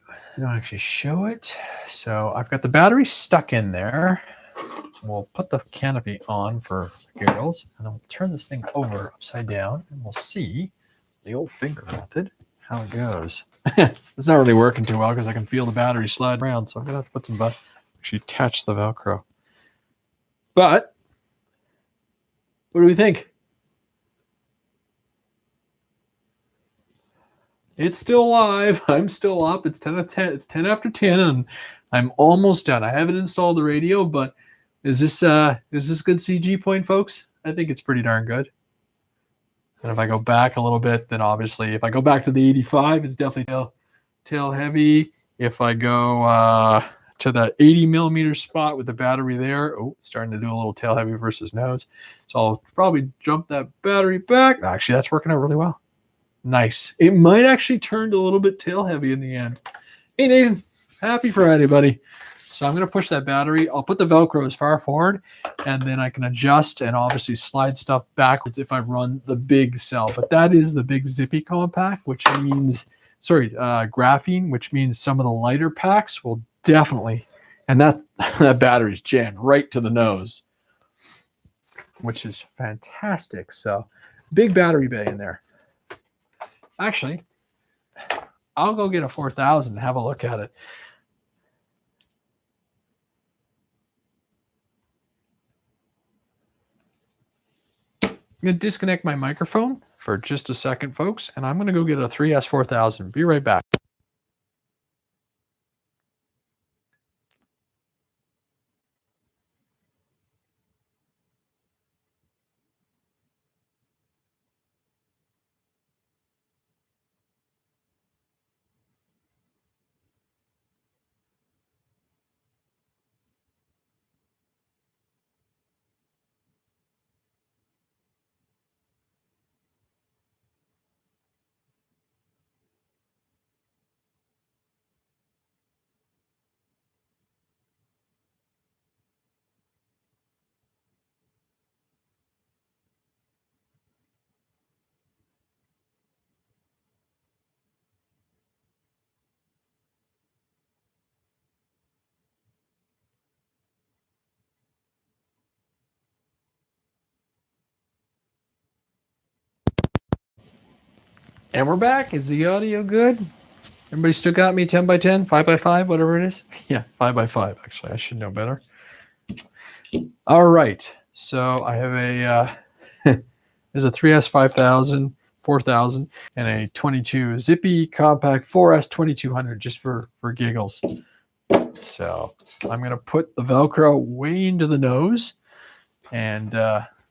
I don't actually show it. So I've got the battery stuck in there. We'll put the canopy on for giggles, and then we'll turn this thing over upside down, and we'll see the old finger method, how it goes. It's not really working too well because I can feel the battery slide around, so I'm going to have to put some actually attach the Velcro. But what do we think? It's still live. I'm still up. It's 10 after 10, and I'm almost done. I haven't installed the radio, but is this good CG point, folks? I think it's pretty darn good. And if I go back a little bit, then obviously if I go back to the 85, it's definitely tail heavy. If I go to the 80 millimeter spot with the battery there, it's starting to do a little tail heavy versus nose. So I'll probably jump that battery back. Actually, that's working out really well. Nice. It might actually turn a little bit tail heavy in the end. Hey, Nathan. Happy Friday, buddy. So I'm going to push that battery. I'll put the Velcro as far forward, and then I can adjust and obviously slide stuff backwards if I run the big cell. But that is the big zippy compact, which means, graphene, which means some of the lighter packs will definitely, and that battery's jammed right to the nose. which is fantastic. So big battery bay in there. Actually, I'll go get a 4000 and have a look at it. I'm going to disconnect my microphone for just a second, folks, and I'm going to go get a 3S 4000. Be right back. And we're back. Is the audio good? Everybody still got me 10 by 10, 5 by 5, whatever it is? Yeah, 5 by 5, actually. I should know better. All right. So I have there's a 3S 5000, 4000, and a 22 zippy compact 4S 2200 just for giggles. So I'm going to put the Velcro way into the nose and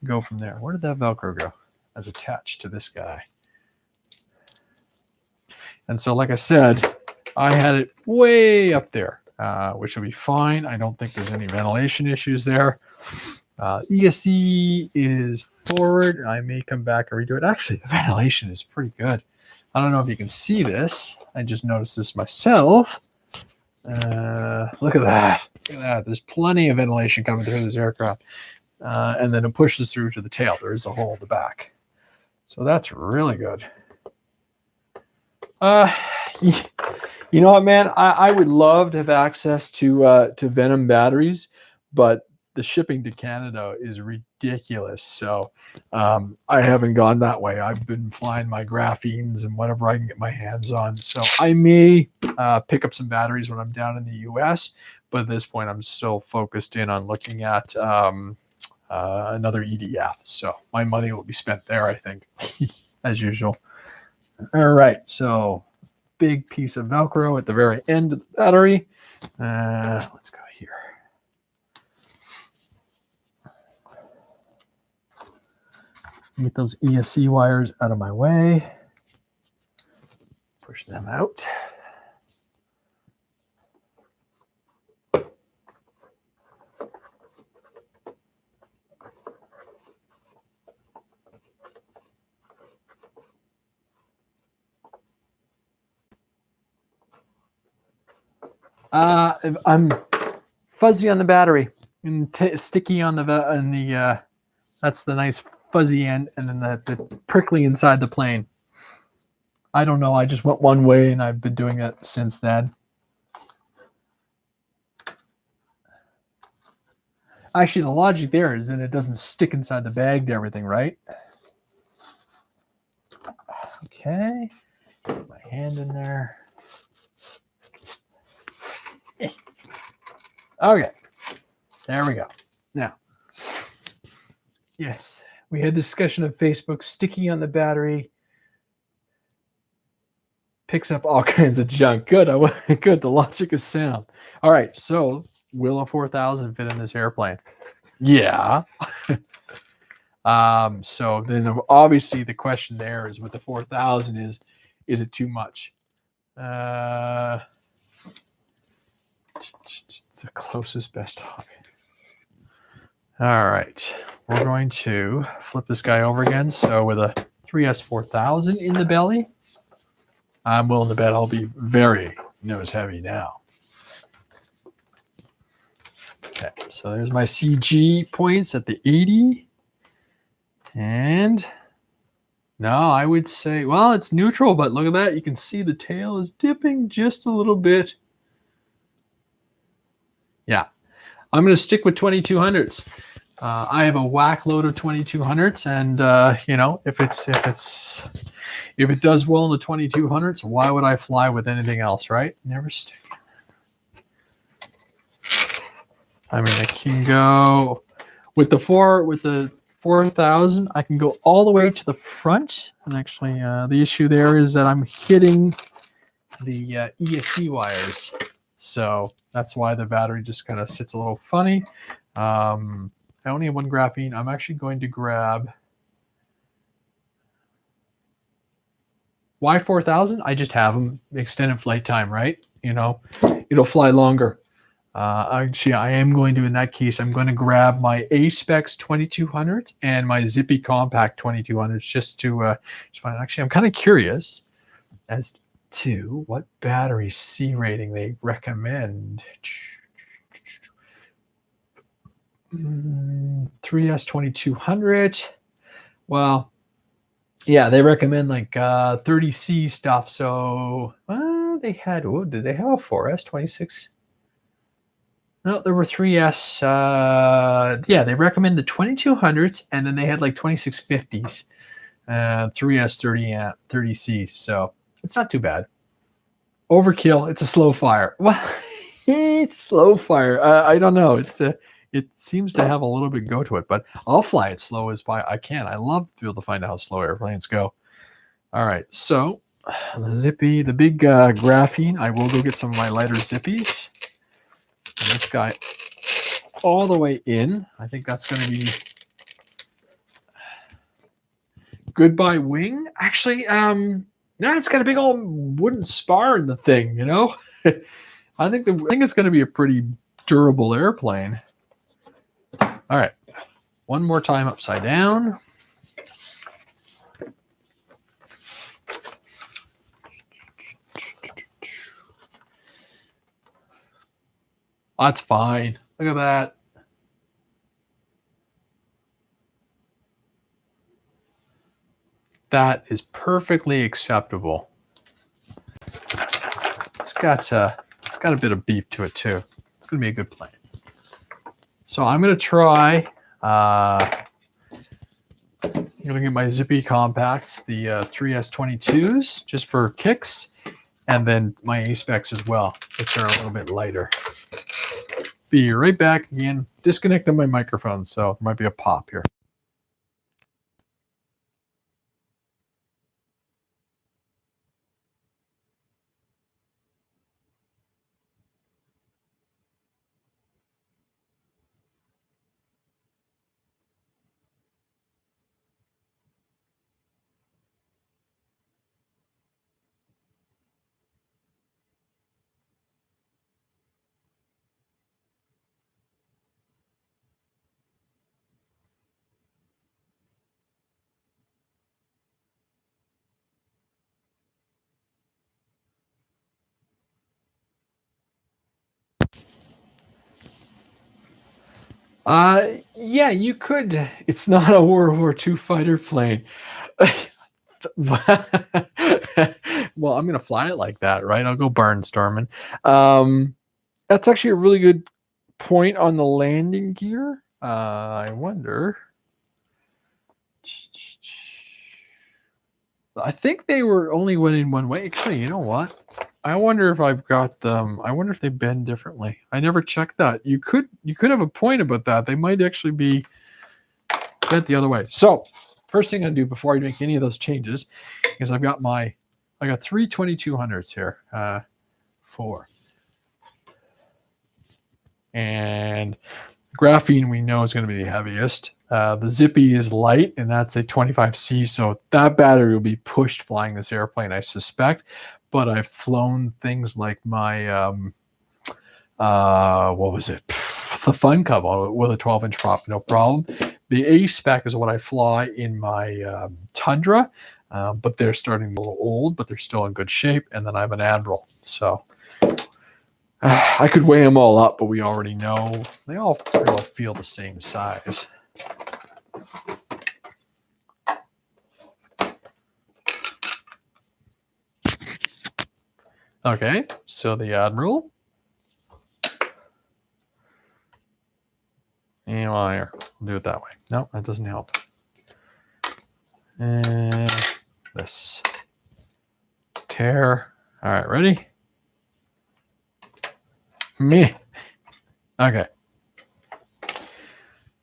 go from there. Where did that Velcro go? That's attached to this guy. And so, like I said, I had it way up there, which will be fine. I don't think there's any ventilation issues there. ESC is forward. I may come back and redo it. Actually, the ventilation is pretty good. I don't know if you can see this. I just noticed this myself. Look at that. Look at that. There's plenty of ventilation coming through this aircraft. And then it pushes through to the tail. There is a hole at the back. So that's really good. You know what, man? I would love to have access to Venom batteries, but the shipping to Canada is ridiculous. So I haven't gone that way. I've been flying my graphenes and whatever I can get my hands on. So I may pick up some batteries when I'm down in the US, but at this point I'm still focused in on looking at another EDF. So my money will be spent there, I think, as usual. All right, so big piece of Velcro at the very end of the battery. Let's go here. Get those ESC wires out of my way. Push them out. I'm fuzzy on the battery and sticky on the that's the nice fuzzy end, and then the prickly inside the plane. I don't know. I just went one way, and I've been doing it since then. Actually, the logic there is that it doesn't stick inside the bag to everything, right? Okay. Put my hand in there. Okay. There we go. Now, yes, we had discussion of Facebook sticky on the battery. Picks up all kinds of junk. Good. Good. The logic is sound. All right. So, will a 4000 fit in this airplane? Yeah. So then obviously the question there is with the 4000 is it too much? The closest best option. All right. We're going to flip this guy over again. So with a 3S 4000 in the belly, I'm willing to bet I'll be very nose heavy now. Okay, so there's my CG points at the 80. And no, I would say, well, it's neutral, but look at that. You can see the tail is dipping just a little bit. Yeah, I'm going to stick with 2200s. I have a whack load of 2200s, and you know, if it does well in the 2200s, why would I fly with anything else, right? Never stick. I mean, I can go with the 4000. I can go all the way to the front, and actually, the issue there is that I'm hitting the ESC wires, so that's why the battery just kind of sits a little funny. I only have one graphene. I'm actually going to grab Y4000. I just have them extended flight time, right? You know, it'll fly longer. Actually, I am going to, in that case, I'm going to grab my A-Specs 2200s and my Zippy Compact 2200s just to find. Actually, I'm kind of curious as to what battery C rating they recommend. 3S 2200. Well, yeah, they recommend like 30C stuff. So they had, did they have a 4S 26? No, there were 3S. Yeah, they recommend the 2200s, and then they had like 2650s, 3S 30C. So it's not too bad. Overkill. It's a slow fire. Well, it's slow fire. I don't know. It seems to have a little bit go to it, but I'll fly it slow as I can. I love to be able to find out how slow airplanes go. All right, so the big graphene. I will go get some of my lighter Zippies. And this guy all the way in. I think that's going to be goodbye wing. Actually, no, it's got a big old wooden spar in the thing. You know, I think it's going to be a pretty durable airplane. All right, one more time upside down. That's fine. Look at that. That is perfectly acceptable. It's got a bit of beef to it too. It's gonna be a good plane. So I'm gonna try. I'm gonna get my Zippy Compacts, the 3S22s, just for kicks, and then my A-Specs as well, which are a little bit lighter. Be right back again. Disconnecting my microphone, so there might be a pop here. Yeah, you could. It's not a World War II fighter plane. Well, I'm gonna fly it like that, right? I'll go barnstorming. That's actually a really good point on the landing gear. I wonder. I think they were only went in one way. Actually, you know what? I wonder if I've got them. I wonder if they bend differently. I never checked that. You could have a point about that. They might actually be bent the other way. So first thing I do before I make any of those changes is I got three 2200s here. 4. And graphene we know is going to be the heaviest. The Zippy is light, and that's a 25C, so that battery will be pushed flying this airplane, I suspect. But I've flown things like my what was it? The Fun Cub with a 12-inch prop, no problem. The A-Spec is what I fly in my Tundra, but they're starting a little old, but they're still in good shape. And then I have an Admiral, so I could weigh them all up, but we already know they all pretty well feel the same size. Okay, so the Admiral. And here. We'll do it that way. No, that doesn't help. And this. Tear. All right, ready? Me. Okay.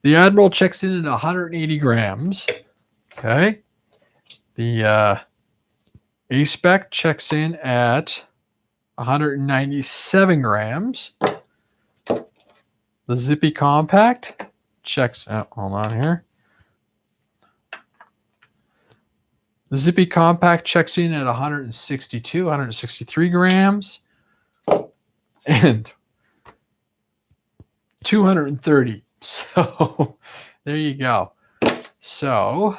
The Admiral checks in at 180 grams. Okay. The A-Spec checks in at 197 grams. The Zippy Compact checks out. Hold on here. The Zippy Compact checks in at 162, 163 grams. And 230. So there you go. So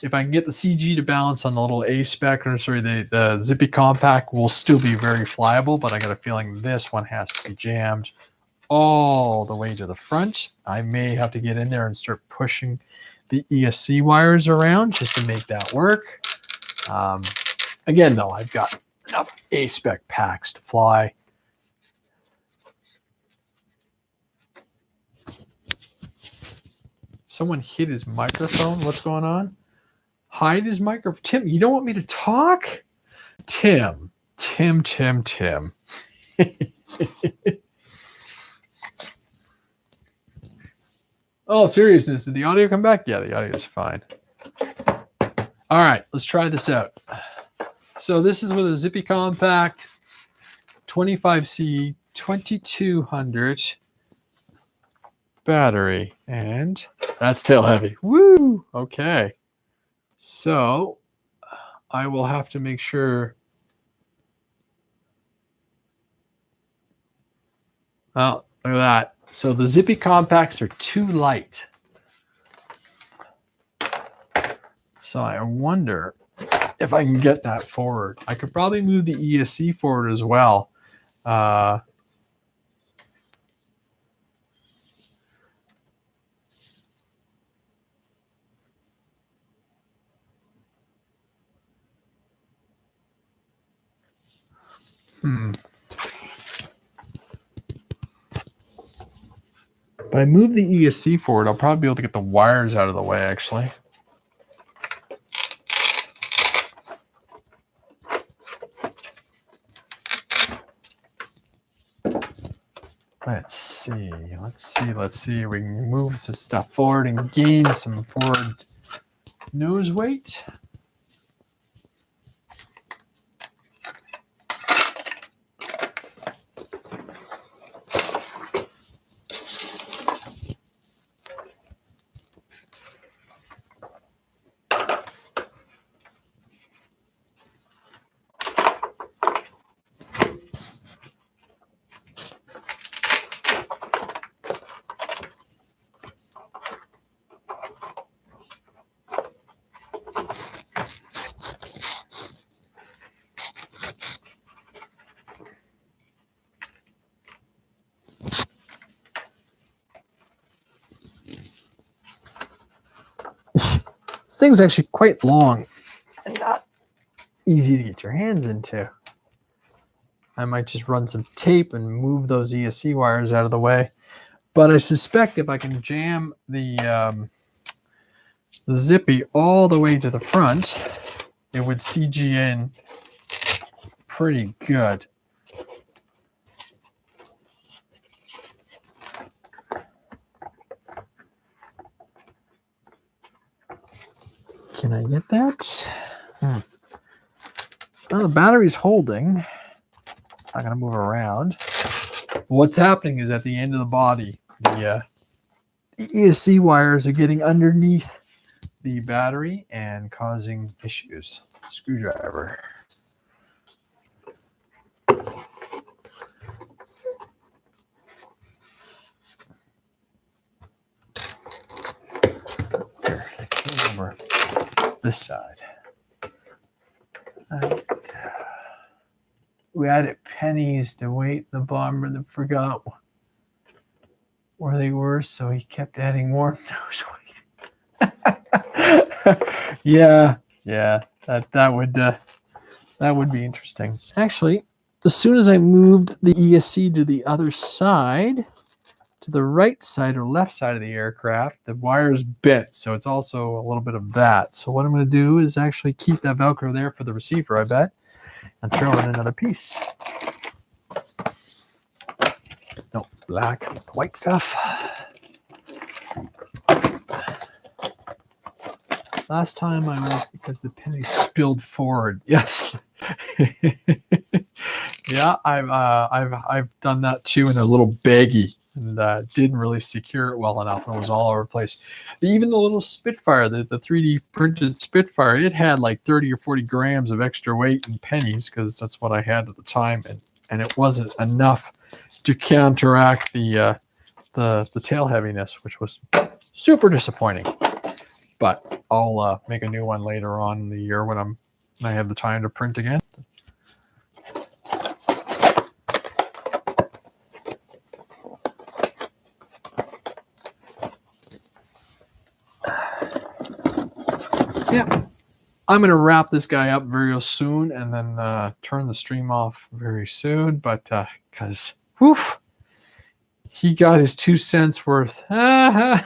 if I can get the CG to balance on the little A-Spec, or sorry, the Zippy Compact will still be very flyable, but I got a feeling this one has to be jammed all the way to the front. I may have to get in there and start pushing the ESC wires around just to make that work. Again, though, I've got enough A-Spec packs to fly. Someone hit his microphone. What's going on? Hide his microphone. Tim, you don't want me to talk? Tim. Oh, seriousness. Did the audio come back? Yeah, the audio is fine. All right, let's try this out. So this is with a Zippy Compact 25C 2200 battery, and that's tail heavy. Woo! Okay. So I will have to make sure. Oh, look at that. So the Zippy Compacts are too light. So I wonder if I can get that forward. I could probably move the ESC forward as well. If I move the ESC forward, I'll probably be able to get the wires out of the way, actually. Let's see. We can move some stuff forward and gain some forward nose weight. This thing's actually quite long and not easy to get your hands into. I might just run some tape and move those ESC wires out of the way. But I suspect if I can jam the Zippy all the way to the front, it would CG in pretty good. Can I get that? Well, the battery's holding. It's not going to move around. What's happening is at the end of the body, the ESC wires are getting underneath the battery and causing issues. Screwdriver. Here, I came over this side. We added pennies to weight. The bomber that forgot where they were, so he kept adding more nose weight. yeah, that would be interesting. Actually, as soon as I moved the ESC to the other side, to the right side or left side of the aircraft, the wire's bent, so it's also a little bit of that. So what I'm going to do is actually keep that Velcro there for the receiver, I bet, and throw in another piece. No, it's black, white stuff. Last time I was because the penny spilled forward. Yes. Yeah, I've done that too in a little baggie, and didn't really secure it well enough. It was all over the place. Even the little Spitfire, the 3D printed Spitfire, it had like 30 or 40 grams of extra weight in pennies because that's what I had at the time, and it wasn't enough to counteract the tail heaviness, which was super disappointing. But I'll make a new one later on in the year when I have the time to print again. Yeah, I'm going to wrap this guy up very soon and then turn the stream off very soon. But because, he got his 2 cents worth. All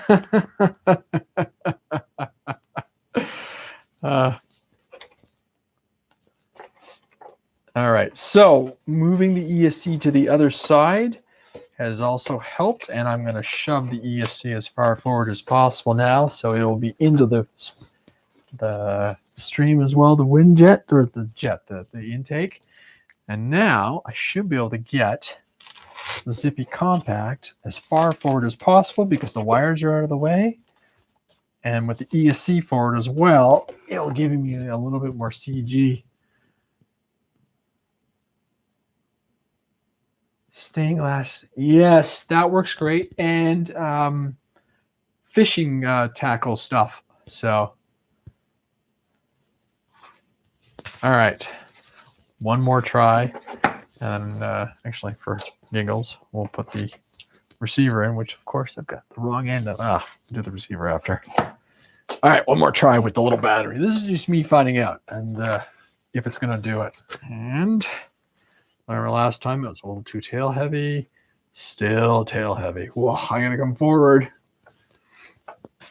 right, so moving the ESC to the other side has also helped, and I'm going to shove the ESC as far forward as possible now, so it will be into the stream as well, the wind jet, or the intake. And now I should be able to get the Zippy Compact as far forward as possible because the wires are out of the way. And with the ESC forward as well, it'll give me a little bit more CG. Stained glass, yes, that works great. And fishing tackle stuff. So, all right, one more try. And actually, for giggles, we'll put the receiver in, which of course I've got the wrong end of. Do the receiver after. All right, one more try with the little battery. This is just me finding out and if it's going to do it. And remember last time it was a little too tail heavy. Still tail heavy. Whoa, I got to come forward.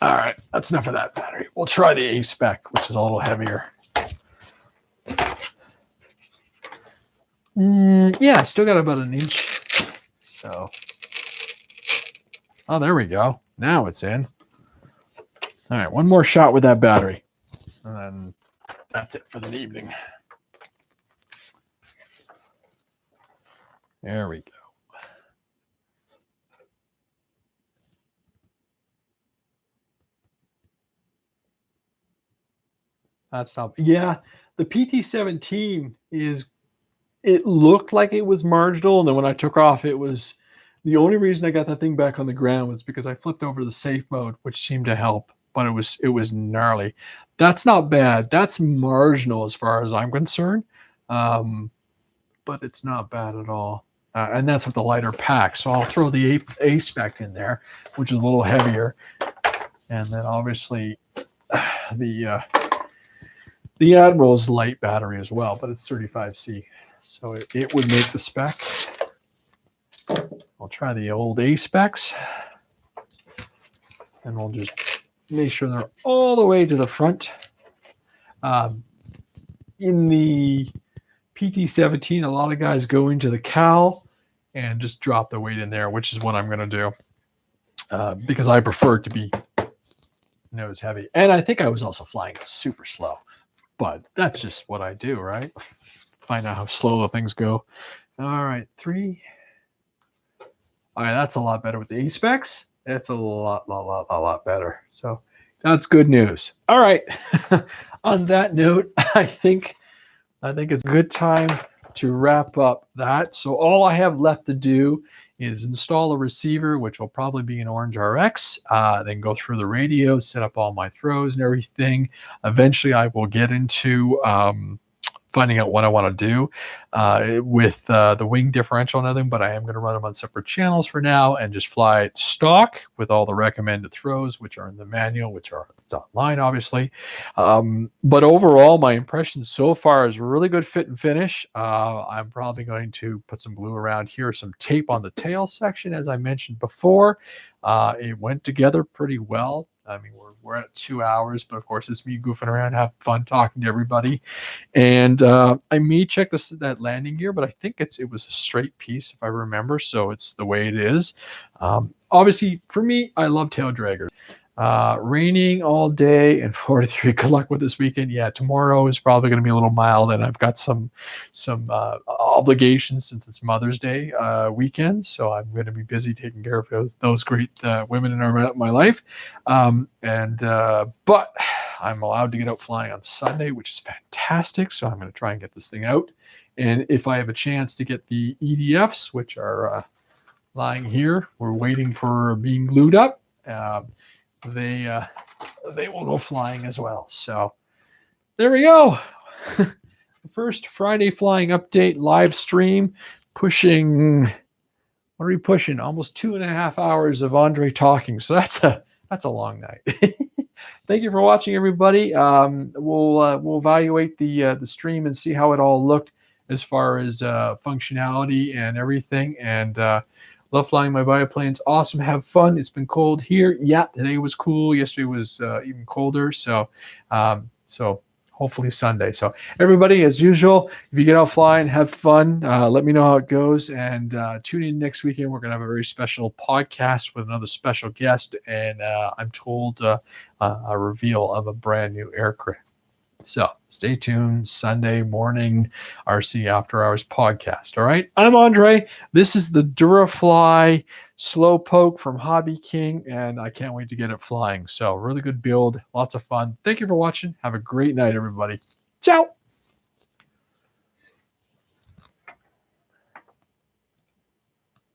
All right, that's enough of that battery. We'll try the A-Spec, which is a little heavier. Yeah, I still got about an inch. So, oh, there we go. Now it's in. All right, one more shot with that battery. And then that's it for the evening. There we go. That's not, yeah, the PT-17 is, it looked like it was marginal, and then when I took off, it was, the only reason I got that thing back on the ground was because I flipped over to the safe mode, which seemed to help, but it was gnarly. That's not bad. That's marginal as far as I'm concerned, but it's not bad at all. And that's with the lighter pack. So I'll throw the A-Spec in there, which is a little heavier, and then obviously the Admiral's light battery as well, but it's 35C. So it would make the spec. I'll try the old A-Specs. And we'll just make sure they're all the way to the front. In the PT-17, a lot of guys go into the cowl and just drop the weight in there, which is what I'm going to do. Because I prefer it to be nose heavy. And I think I was also flying super slow. But that's just what I do, right? Find out how slow the things go. All right, 3. All right, that's a lot better with the A-Specs. It's a lot better. So that's good news. All right. On that note, I think it's a good time to wrap up that. So all I have left to do is install a receiver, which will probably be an Orange RX, then go through the radio, set up all my throws and everything. Eventually, I will get into finding out what I want to do with the wing differential and everything, but I am going to run them on separate channels for now and just fly it stock with all the recommended throws, which are in the manual, which are it's online, obviously. But overall, my impression so far is really good fit and finish. I'm probably going to put some glue around here, some tape on the tail section, as I mentioned before. It went together pretty well. I mean, we're at 2 hours, but of course, it's me goofing around, having fun talking to everybody. And I may check that landing gear, but I think it was a straight piece, if I remember. So it's the way it is. Obviously, for me, I love tail draggers. Raining all day and 43. Good luck with this weekend. Yeah, tomorrow is probably going to be a little mild, and I've got some obligations since it's Mother's Day weekend, so I'm going to be busy taking care of those great women in my life. But I'm allowed to get out flying on Sunday, which is fantastic. So I'm going to try and get this thing out, and if I have a chance to get the EDFs, which are lying here, we're waiting for being glued up. They will go flying as well. So there we go. First Friday flying update live stream, pushing. What are we pushing? Almost 2.5 hours of Andre talking. So that's a long night. Thank you for watching, everybody. We'll evaluate the stream and see how it all looked as far as functionality and everything. And love flying my biplanes. Awesome. Have fun. It's been cold here. Yeah, today was cool. Yesterday was even colder. So hopefully Sunday. So everybody, as usual, if you get out flying, have fun. Let me know how it goes. And tune in next weekend. We're going to have a very special podcast with another special guest. And I'm told a reveal of a brand new aircraft. So stay tuned. Sunday morning, RC After Hours podcast. All right. I'm Andre. This is the Durafly Slowpoke from Hobby King, and I can't wait to get it flying. So really good build. Lots of fun. Thank you for watching. Have a great night, everybody. Ciao.